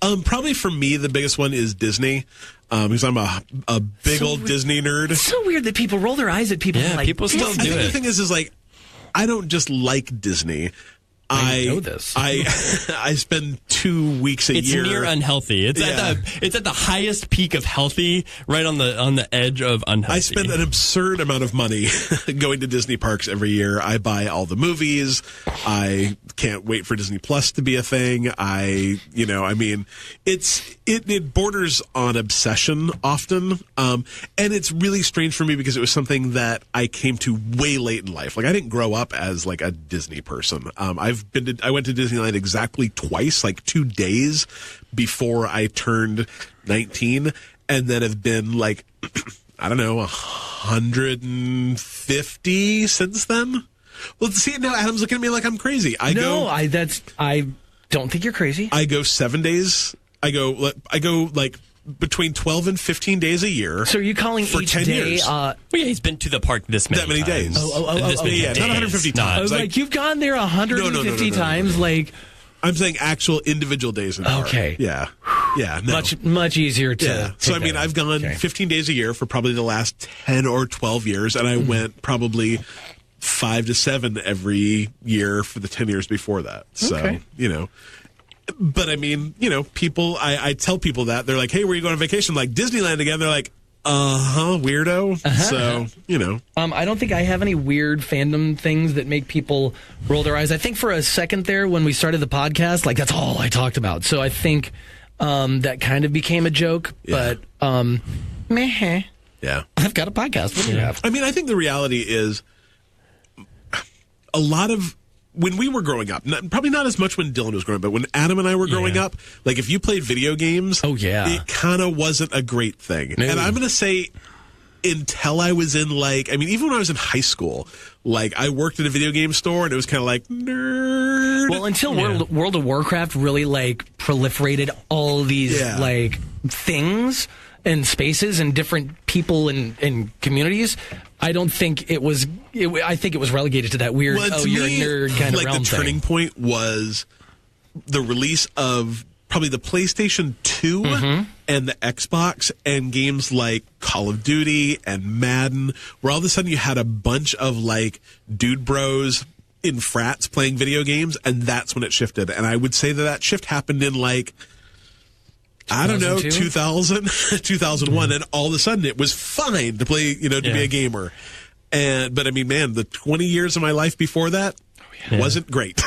Yeah. Probably for me, the biggest one is Disney. Because I'm a big old Disney nerd. It's so weird that people roll their eyes at people. Yeah, like, people still do it. The thing is like, I don't just like Disney. I know this. I spend 2 weeks a year. It's near unhealthy. It's at the highest peak of healthy, right on the edge of unhealthy. I spend an absurd amount of money going to Disney parks every year. I buy all the movies. I can't wait for Disney Plus to be a thing. It borders on obsession often. And it's really strange for me because it was something that I came to way late in life. Like I didn't grow up as like a Disney person. I went to Disneyland exactly twice, like 2 days before I turned 19, and then have been like, I don't know, 150 since then. Well, see, now Adam's looking at me like I'm crazy. I don't think you're crazy. I go 7 days. I go like between 12 and 15 days a year. So are you calling for each 10 day? years. He's been to the park this many days. This many days. Not 150 times. I was like, you've gone there 150 times. Like, I'm saying actual individual days in the park. Okay. Yeah. Yeah. No. Much easier to. Yeah. So I've gone 15 days a year for probably the last 10 or 12 years, and I went probably 5 to 7 every year for the 10 years before that. So But I mean, people, I tell people that. They're like, hey, where are you going on vacation? I'm like, Disneyland again. They're like, weirdo. So, I don't think I have any weird fandom things that make people roll their eyes. I think for a second there, when we started the podcast, like, that's all I talked about. So I think that kind of became a joke. Yeah. But, meh. Yeah. I've got a podcast. What do you have? I mean, I think the reality is a lot of... When we were growing up, probably not as much when Dylan was growing up, but when Adam and I were growing up, like if you played video games, it kind of wasn't a great thing. No. And I'm going to say until I was in even when I was in high school, like I worked in a video game store and it was kind of like nerd. Well, until World of Warcraft really like proliferated all these like things and spaces and different people and communities, I don't think it was. I think it was relegated to that weird. You're a nerd kind of realm thing. The turning point was the release of probably the PlayStation 2 and the Xbox, and games like Call of Duty and Madden, where all of a sudden you had a bunch of like dude bros in frats playing video games, and that's when it shifted. And I would say that shift happened in like, I don't know, 2000, 2001, and all of a sudden it was fine to play, to be a gamer. But I mean, man, the 20 years of my life before that wasn't great.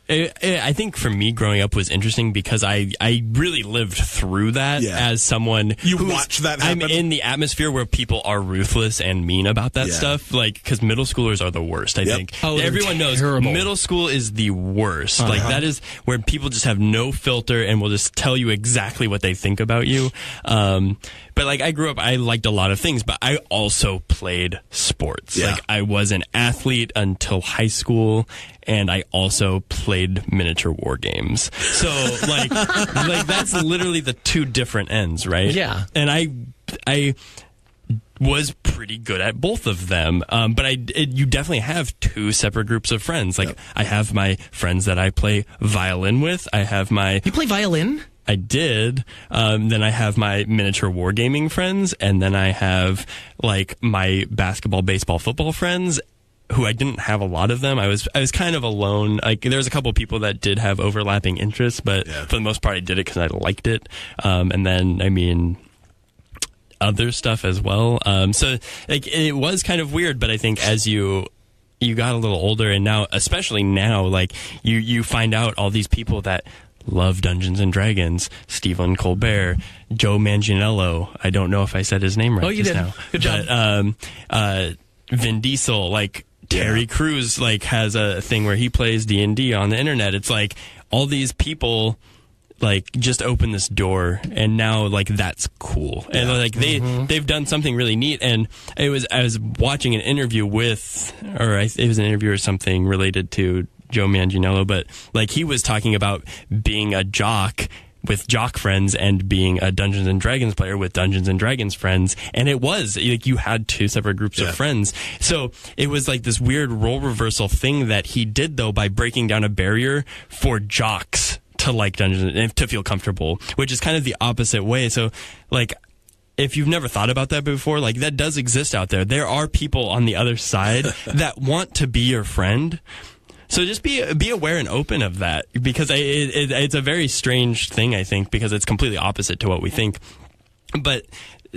I think for me, growing up was interesting because I really lived through that as someone who watched that happen. I'm in the atmosphere where people are ruthless and mean about that stuff. Like, because middle schoolers are the worst, I think. Oh, everyone knows middle school is the worst. Like, that is where people just have no filter and will just tell you exactly what they think about you. But like, I grew up, I liked a lot of things, but I also played sports. Like, I was an athlete until high school, and I also played miniature war games. So like that's literally the two different ends, right? Yeah. And I was pretty good at both of them. But you definitely have two separate groups of friends. Like, I have my friends that I play violin with. You play violin? I did. Then I have my miniature wargaming friends, and then I have like my basketball, baseball, football friends, who I didn't have a lot of them. I was kind of alone. Like, there was a couple of people that did have overlapping interests, but for the most part, I did it because I liked it. And then, I mean, other stuff as well. So like, it was kind of weird, but I think as you got a little older, and now, especially now, like you find out all these people that love Dungeons and Dragons, Stephen Colbert, Joe Manganiello. I don't know if I said his name right. Oh, you did. Now. Good job. But, Vin Diesel, like Terry Crews, like has a thing where he plays D&D on the internet. It's like all these people like just opened this door, and now like that's cool, and like they've done something really neat. And I was watching an interview with, it was an interview or something related to Joe Manganiello, but like he was talking about being a jock with jock friends and being a Dungeons and Dragons player with Dungeons and Dragons friends. And it was like you had two separate groups of friends. So it was like this weird role reversal thing that he did, though, by breaking down a barrier for jocks to like Dungeons and to feel comfortable, which is kind of the opposite way. So like, if you've never thought about that before, like that does exist out there. There are people on the other side that want to be your friend. So just be aware and open of that, because it's a very strange thing, I think, because it's completely opposite to what we think. But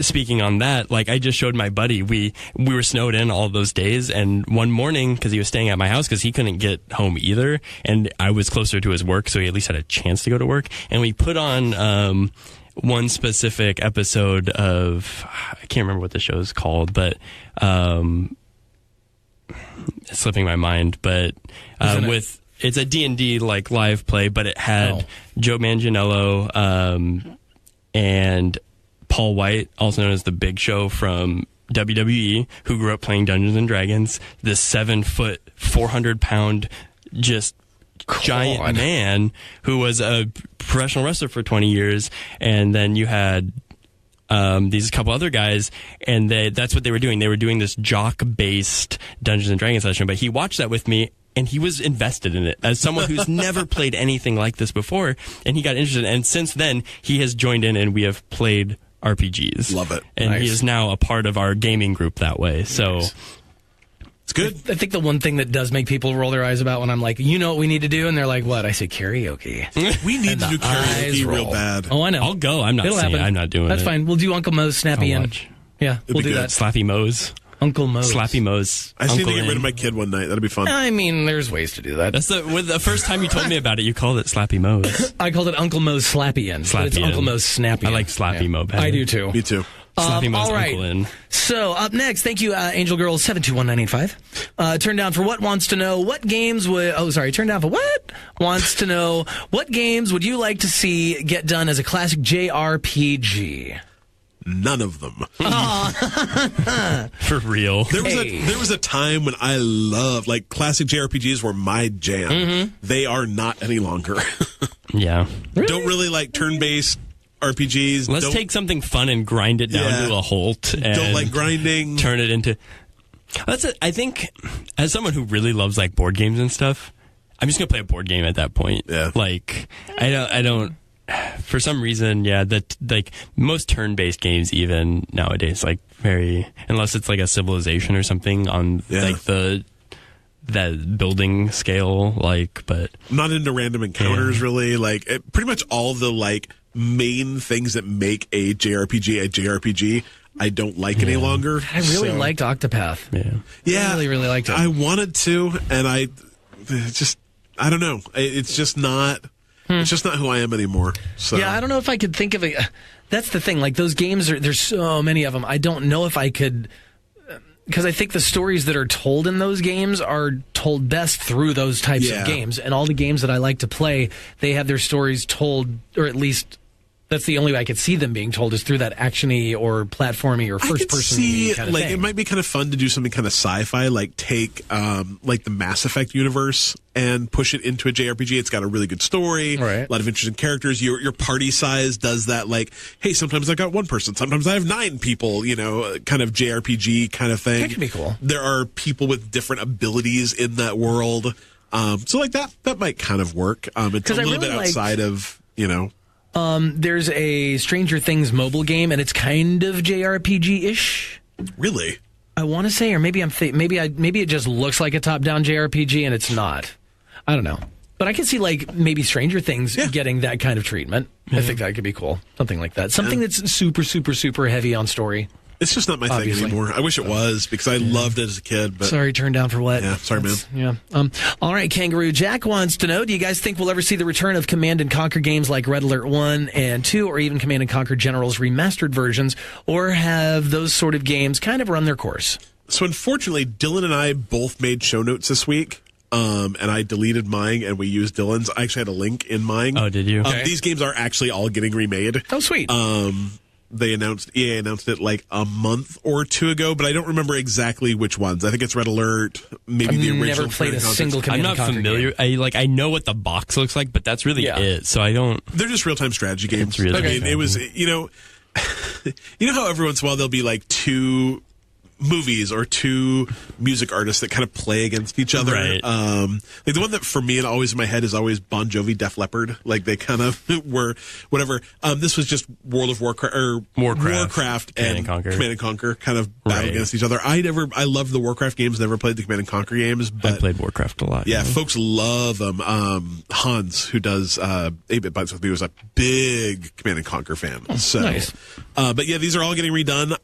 speaking on that, like I just showed my buddy, we were snowed in all those days, and one morning, because he was staying at my house because he couldn't get home either, and I was closer to his work, so he at least had a chance to go to work, and we put on one specific episode of, I can't remember what the show is called, but it's slipping my mind, but it's a D&D like live play, but it had Joe Manganiello and Paul White, also known as the Big Show from WWE, who grew up playing Dungeons and Dragons, this 7-foot, 400-pound, just giant man who was a professional wrestler for 20 years. And then you had these couple other guys, and that's what they were doing. They were doing this jock-based Dungeons and Dragons session, but he watched that with me, and he was invested in it as someone who's never played anything like this before, and he got interested. And since then, he has joined in, and we have played RPGs. Love it. And he is now a part of our gaming group that way. So it's good. I think the one thing that does make people roll their eyes about when I'm like, you know what we need to do? And they're like, what? I say karaoke. We need to do karaoke real bad. Oh, I know. I'll go. I'm not singing. I'm not doing That's it. fine. We'll do Uncle Moe's Snappy I'll and watch. yeah, we'll do that. Slappy Moe's. Uncle Moe's. Slappy Moe's. I just need to Uncle get rid in. of my kid one night. That'd be fun. I mean, there's ways to do that. That's the first time you told me about it, you called it Slappy Moe's. I called it Uncle Moe's Slappy In. But it's Slappy Uncle In. Moe's Snappy I In. like Slappy Mo better. I do too. Me too. Slappy Moe's all right. Uncle in. So up next, thank you, Angel Girl 721985. Turn down for what wants to know what games would. Oh, sorry. Turn down for what wants to know what games would you like to see get done as a classic JRPG? None of them. For real. There was a time when I loved, like, classic JRPGs were my jam. Mm-hmm. They are not any longer. Yeah. Really? Don't really like turn-based RPGs. Let's take something fun and grind it down to a halt. And Don't like grinding. Turn it into. I think, as someone who really loves like board games and stuff, I'm just gonna play a board game at that point. Yeah. Like I don't. For some reason, that like most turn-based games, even nowadays, like unless it's like a Civilization or something on like that building scale, like. But I'm not into random encounters really. Like pretty much all the like main things that make a JRPG, I don't like any longer. I really liked Octopath. Yeah, I really, really liked it. I wanted to, and I don't know. It's just not. It's just not who I am anymore. So. Yeah, I don't know if I could think of it. That's the thing. Like those games, there's so many of them. I don't know if I could, because I think the stories that are told in those games are told best through those types of games. And all the games that I like to play, they have their stories told, or at least that's the only way I could see them being told is through that actiony or platformy or first person kind of like thing. it might be kind of fun to do something kind of sci-fi, like take like the Mass Effect universe and push it into a JRPG. It's got a really good story, a lot of interesting characters. Your party size does that. Like, hey, sometimes I got one person, sometimes I have 9 people. You know, kind of JRPG kind of thing. That could be cool. There are people with different abilities in that world, so like that might kind of work. It's a little bit outside of There's a Stranger Things mobile game, and it's kind of JRPG-ish. Really? I want to say, or maybe maybe it just looks like a top-down JRPG, and it's not. I don't know. But I can see, like, maybe Stranger Things getting that kind of treatment. I think that could be cool. Something like that. Something that's super, super, super heavy on story. It's just not my thing anymore. I wish it was, because I loved it as a kid. But sorry, turned down for what? Yeah, sorry, man. Yeah. All right, Kangaroo Jack wants to know, do you guys think we'll ever see the return of Command & Conquer games like Red Alert 1 and 2, or even Command & Conquer Generals remastered versions, or have those sort of games kind of run their course? So unfortunately, Dylan and I both made show notes this week. and I deleted mine, and we used Dylan's. I actually had a link in mine. Oh, did you? Okay. These games are actually all getting remade. Oh, sweet. EA announced it like a month or two ago, but I don't remember exactly which ones. I think it's Red Alert, maybe the original. Never played a Command & Conquer. single I'm Command not & Conquer familiar. game. I know what the box looks like, but that's really it. So I don't. They're just real-time strategy games. It's really I mean, it was, you know how every once in a while there'll be like two movies or two music artists that kind of play against each other. Right. Like the one that for me and always in my head is always Bon Jovi, Def Leppard. Like they kind of were whatever. This was just World of Warcraft and Command & Conquer kind of battle against each other. I loved the Warcraft games, never played the Command & Conquer games, but I played Warcraft a lot. Yeah, folks love them. Hans, who does 8-Bit Bytes with me, was a big Command & Conquer fan. So, nice. But yeah, these are all getting redone.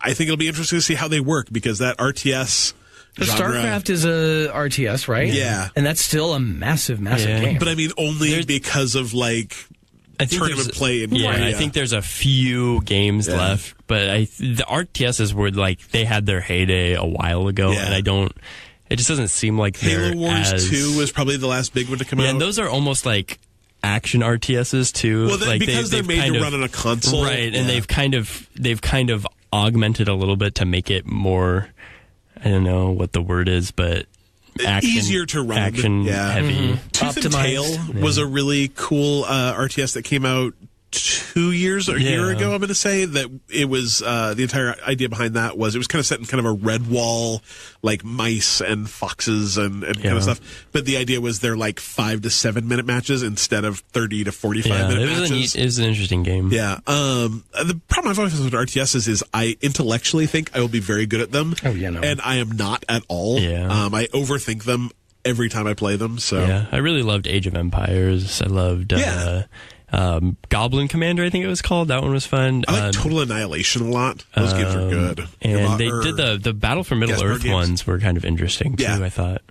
I think it'll be interesting to see how they work because that RTS genre, StarCraft is a RTS, right? Yeah. And that's still a massive game. But I mean, only because of like tournament play. I think there's a few games left, but the RTSs were like they had their heyday a while ago, and it just doesn't seem like Halo Wars 2 was probably the last big one to come out. Yeah, and those are almost like action RTSs too. Well, like because they're made to run on a console, right? And they've kind of augmented a little bit to make it more. I don't know what the word is, but easier to run, action heavy. Tooth and Tail was a really cool RTS that came out 2 years or a year ago. I'm going to say that it was the entire idea behind that was it was kind of set in kind of a red wall, like mice and foxes and kind of stuff. But the idea was they're like 5 to 7 minute matches instead of 30 to 45 minute matches. It was an interesting game. Yeah. The problem I've always had with RTSs is I intellectually think I will be very good at them. Oh yeah, no. And I am not at all. Yeah. I overthink them every time I play them. So yeah, I really loved Age of Empires. I loved. Goblin Commander, I think it was called. That one was fun. I like Total Annihilation a lot. Those games are good. And they did the Battle for Middle Earth ones were kind of interesting too, I thought.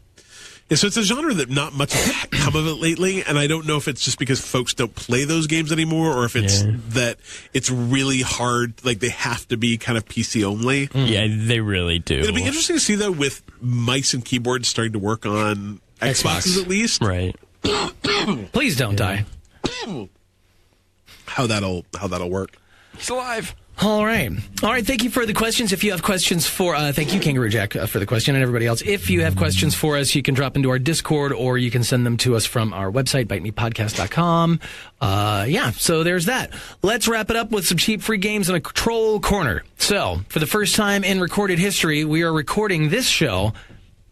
Yeah, so it's a genre that not much has come of it lately, and I don't know if it's just because folks don't play those games anymore or if it's that it's really hard, like they have to be kind of PC only. Yeah, they really do. It'll be interesting to see, though, with mice and keyboards starting to work on Xboxes at least. Right. Please don't die. How that'll work. He's alive. All right. Thank you for the questions. If you have questions for, thank you, Kangaroo Jack, for the question, and everybody else. If you have questions for us, you can drop into our Discord, or you can send them to us from our website, bytemepodcast.com. So there's that. Let's wrap it up with some cheap free games and a troll corner. So, for the first time in recorded history, we are recording this show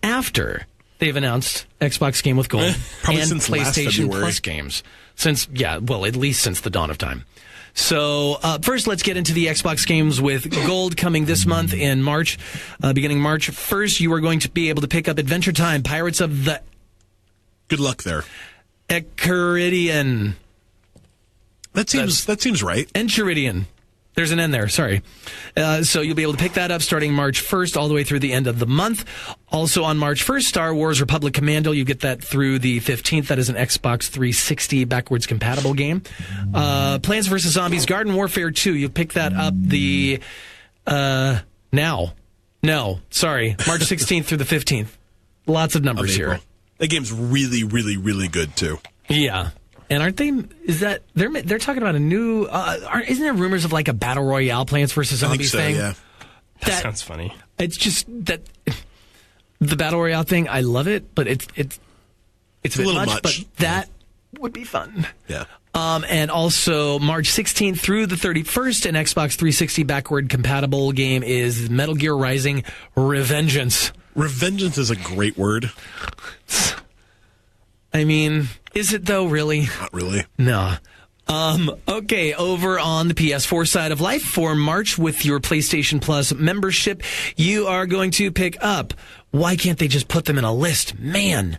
after they've announced Xbox Game with Gold Probably and since last PlayStation February. Plus games. At least since the dawn of time. So first, let's get into the Xbox games with Gold coming this month in March. Beginning March 1st, you are going to be able to pick up Adventure Time, Pirates of the... Good luck there. Enchiridion. That seems right. Enchiridion. There's an N there, sorry. So you'll be able to pick that up starting March 1st all the way through the end of the month. Also on March 1st, Star Wars Republic Commando. You get that through the 15th. That is an Xbox 360 backwards compatible game. Plants vs. Zombies Garden Warfare 2. You pick that up March 16th through the 15th. Lots of numbers here. That game's really, really, really good, too. Yeah. And aren't they? They're talking about a new? Isn't there rumors of like a battle royale Plants vs. Zombies thing? Yeah. That sounds funny. It's just that the battle royale thing. I love it, but it's a bit much. But that would be fun. Yeah. And also March 16th through the 31st, an Xbox 360 backward compatible game is Metal Gear Rising: Revengeance. Revengeance is a great word. I mean, is it though, really? Not really. No. Okay, over on the PS4 side of life, for March with your PlayStation Plus membership, you are going to pick up. Why can't they just put them in a list? Man,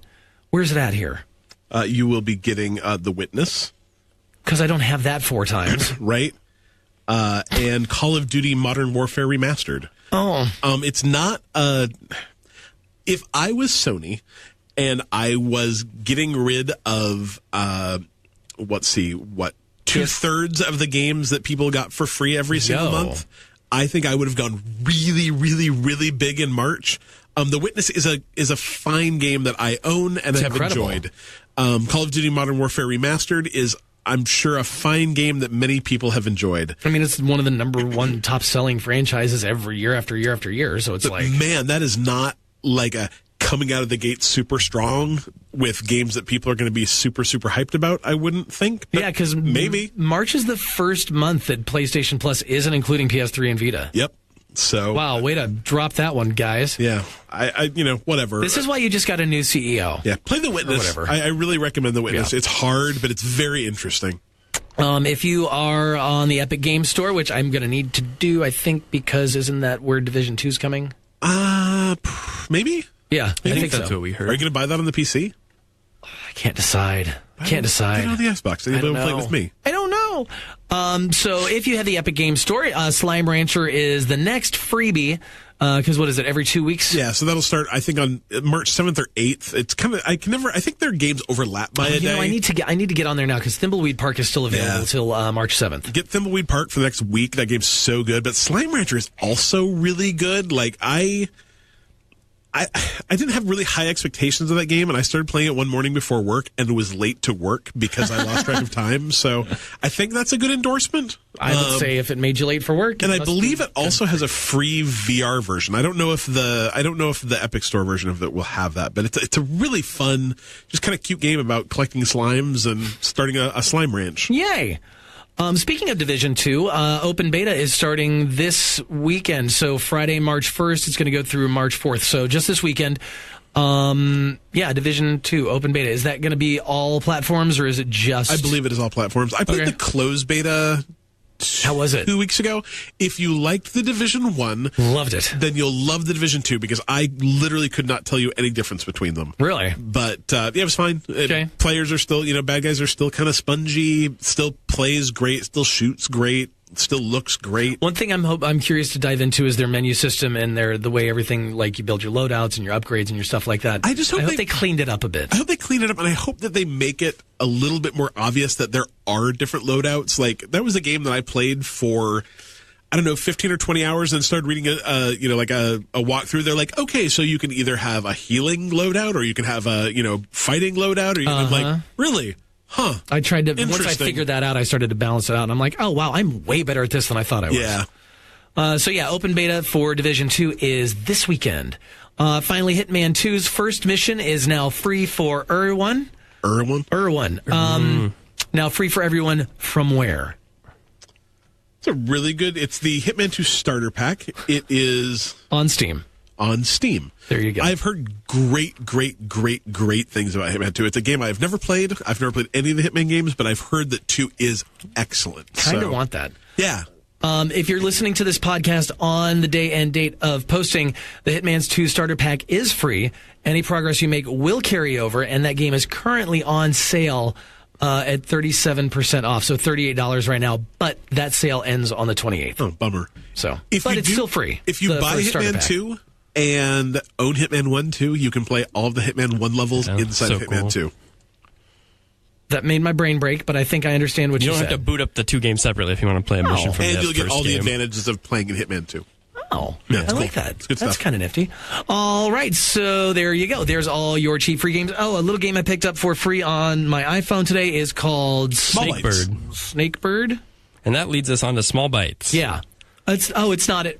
where's it at here? You will be getting The Witness. Because I don't have that 4 times. Right. And Call of Duty Modern Warfare Remastered. Oh. It's not if I was Sony and I was getting rid of 2/3 of the games that people got for free every single month, I think I would have gone really, really, really big in March The Witness is a fine game that I own and have incredible. enjoyed. Call of Duty Modern Warfare Remastered is, I'm sure, a fine game that many people have enjoyed. I mean, it's one of the number one top-selling franchises every year after year after year, so it's like... Man, that is not like a coming out of the gate super strong with games that people are going to be super, super hyped about, I wouldn't think. Yeah, because maybe March is the first month that PlayStation Plus isn't including PS3 and Vita. Yep. So wow, way to drop that one, guys. Yeah, I whatever. This is why you just got a new CEO. Yeah, play The Witness. Whatever. I really recommend The Witness. Yeah. It's hard, but it's very interesting. If you are on the Epic Games Store, which I'm going to need to do, I think, because isn't that where Division 2's coming? Maybe. Yeah, I think that's so. what we heard. Are you going to buy that on the PC? I can't decide. Get on the Xbox. Then you'll play it with me. I don't know. So if you have the Epic Games Store, Slime Rancher is the next freebie. Because what is it? Every 2 weeks? Yeah, so that'll start, I think, on March 7th or 8th. It's kind of, I think their games overlap by a day. I need to get on there now because Thimbleweed Park is still available till March 7th. Get Thimbleweed Park for the next week. That game's so good. But Slime Rancher is also really good. Like, I didn't have really high expectations of that game, and I started playing it one morning before work and was late to work because I lost track of time. So I think that's a good endorsement. I would say if it made you late for work. And I believe it also has a free VR version. I don't know if the Epic Store version of it will have that, but it's a really fun, just kind of cute game about collecting slimes and starting a slime ranch. Yay! Speaking of Division 2, open beta is starting this weekend. So Friday, March 1st, it's going to go through March 4th. So just this weekend, Division 2 open beta. Is that going to be all platforms or is it just... I believe it is all platforms. I played the closed beta... How was it? 2 weeks ago. If you liked the Division 1... Loved it. Then you'll love the Division 2 because I literally could not tell you any difference between them. Really? But, it was fine. Okay. Players are still, bad guys are still kind of spongy, still plays great, still shoots great, still looks great. One thing I'm curious to dive into is their menu system and the way everything, like you build your loadouts and your upgrades and your stuff like that. I hope they cleaned it up a bit. I hope they cleaned it up, and I hope that they make it a little bit more obvious that there are different loadouts. Like, that was a game that I played for, 15 or 20 hours and started reading a walkthrough. They're like, okay, so you can either have a healing loadout or you can have a, fighting loadout, or you can like, really? Huh. I tried to, once I figured that out, I started to balance it out, and I'm like, oh, wow, I'm way better at this than I thought I was. Yeah. Open beta for Division 2 is this weekend. Finally, Hitman 2's first mission is now free for everyone. Now free for everyone from where? It's a really good, it's the Hitman 2 starter pack. It is... On Steam. There you go. I've heard great things about Hitman 2. It's a game I've never played. I've never played any of the Hitman games, but I've heard that 2 is excellent. Kind of want that. Yeah. If you're listening to this podcast on the day and date of posting, the Hitman's 2 starter pack is free. Any progress you make will carry over, and that game is currently on sale at 37% off, so $38 right now, but that sale ends on the 28th. Oh, bummer. So, but it's still free. If you buy Hitman 2 and own Hitman 1 too, you can play all of the Hitman 1 levels inside of Hitman 2. That made my brain break, but I think I understand what you said. You don't have to boot up the 2 games separately if you want to play a mission from and you'll get all the game. advantages of playing in Hitman 2. Oh, yeah, I like that. That's kind of nifty. stuff. All right, so there you go. There's all your cheap free games. Oh, a little game I picked up for free on my iPhone today is called Snakebird. And that leads us on to Small Bites. Yeah. It's not it.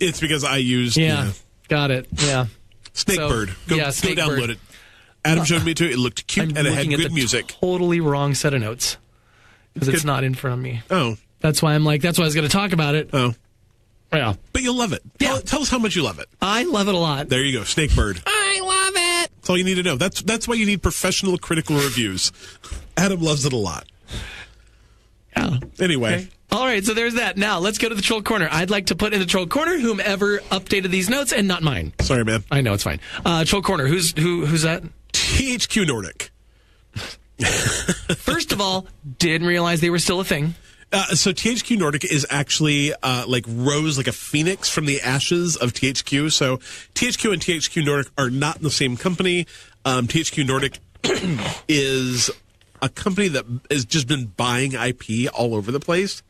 It's because I used... Got it. Yeah. Snakebird. Go download it. Adam showed me too. It looked cute and it had good music. Totally wrong set of notes because it's not in front of me. Oh. That's why I'm like, that's why I was going to talk about it. Oh. Yeah. But you'll love it. Yeah. Tell us how much you love it. I love it a lot. There you go. Snakebird. I love it. That's all you need to know. That's why you need professional critical reviews. Adam loves it a lot. Yeah. Anyway. Okay. All right, so there's that. Now, let's go to the Troll Corner. I'd like to put in the Troll Corner whomever updated these notes and not mine. Sorry, man. I know, it's fine. Troll Corner, who's that? THQ Nordic. First of all, didn't realize they were still a thing. So THQ Nordic is actually rose like a phoenix from the ashes of THQ. So THQ and THQ Nordic are not in the same company. THQ Nordic is a company that has just been buying IP all over the place.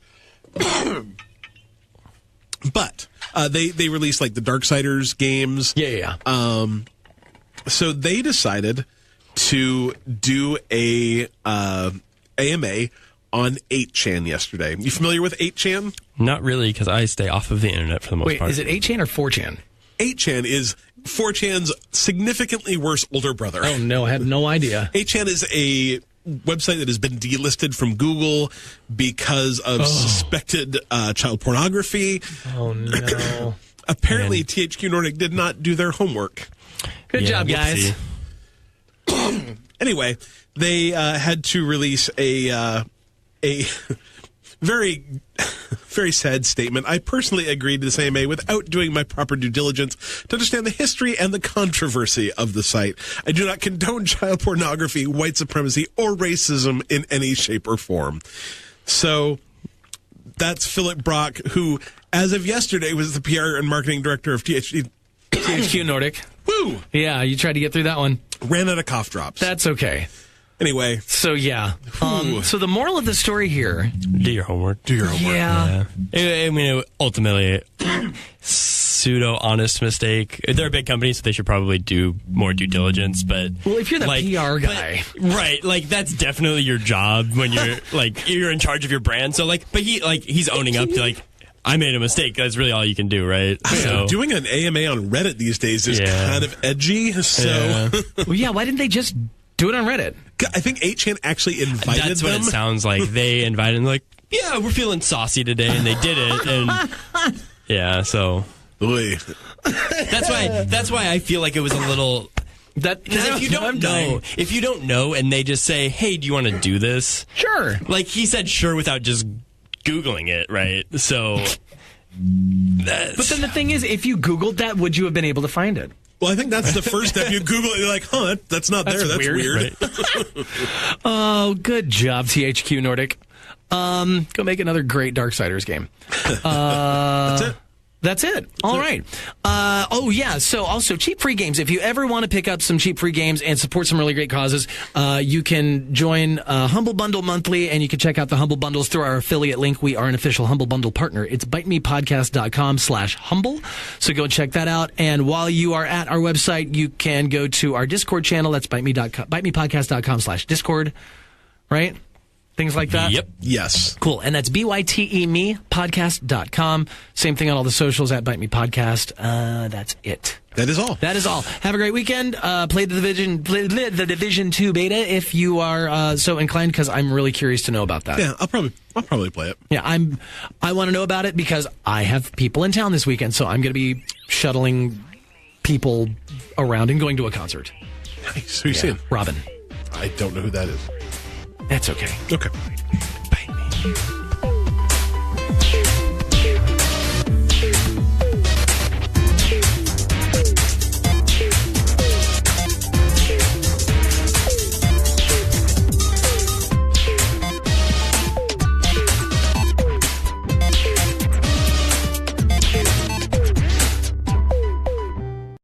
But they released like the Darksiders games. Yeah. So they decided to do a AMA on 8chan yesterday. You familiar with 8chan? Not really, because I stay off of the internet for the most part. Wait, is it 8chan or 4chan? 8chan is 4chan's significantly worse older brother. Oh, no, I had no idea. 8chan is a website that has been delisted from Google because of suspected child pornography. Oh, no. Apparently, THQ Nordic did not do their homework. Good job, guys. Anyway, they had to release a very, very sad statement. I personally agreed to this AMA without doing my proper due diligence to understand the history and the controversy of the site. I do not condone child pornography, white supremacy, or racism in any shape or form. So that's Philip Brock, who, as of yesterday, was the PR and marketing director of THQ Nordic. Woo! Yeah, you tried to get through that one. Ran out of cough drops. That's okay. Anyway. So, yeah. So the moral of the story here. Do your homework. Do your homework. Yeah. I mean, ultimately, pseudo-honest mistake. They're a big company, so they should probably do more due diligence, but... Well, if you're the PR guy... Right, like, that's definitely your job when you're, like, you're in charge of your brand, so, like, but he's owning up to, like, I made a mistake. That's really all you can do, right? So doing an AMA on Reddit these days is kind of edgy, so... Well, yeah, why didn't they just do it on Reddit? I think 8chan actually invited them. That's what it sounds like. They invited them, like, yeah, we're feeling saucy today, and they did it, and yeah, so... Oy. That's why I feel like it was a little... Because if you don't know, and they just say, hey, do you want to do this? Sure. Like, he said sure without just Googling it, right? So... But then the thing is, if you Googled that, would you have been able to find it? Well, I think that's the first step. You Google it, you're like, that's not there. That's weird. Right? Oh, good job, THQ Nordic. Go make another great Darksiders game. That's it. That's it. All right. So also cheap free games. If you ever want to pick up some cheap free games and support some really great causes, you can join Humble Bundle monthly, and you can check out the Humble Bundles through our affiliate link. We are an official Humble Bundle partner. It's bytemepodcast.com/humble. So go check that out. And while you are at our website, you can go to our Discord channel. That's bytemepodcast.com/Discord. Right? Things like that? Yep. Yes. Cool. And that's bytemepodcast.com. Same thing on all the socials at Byte Me Podcast. That's it. That is all. That is all. Have a great weekend. Play the Division 2 beta if you are so inclined, because I'm really curious to know about that. Yeah, I'll probably play it. Yeah, I want to know about it because I have people in town this weekend, so I'm going to be shuttling people around and going to a concert. Nice. Who are you seeing? Robin. I don't know who that is. That's okay. Okay. Bye.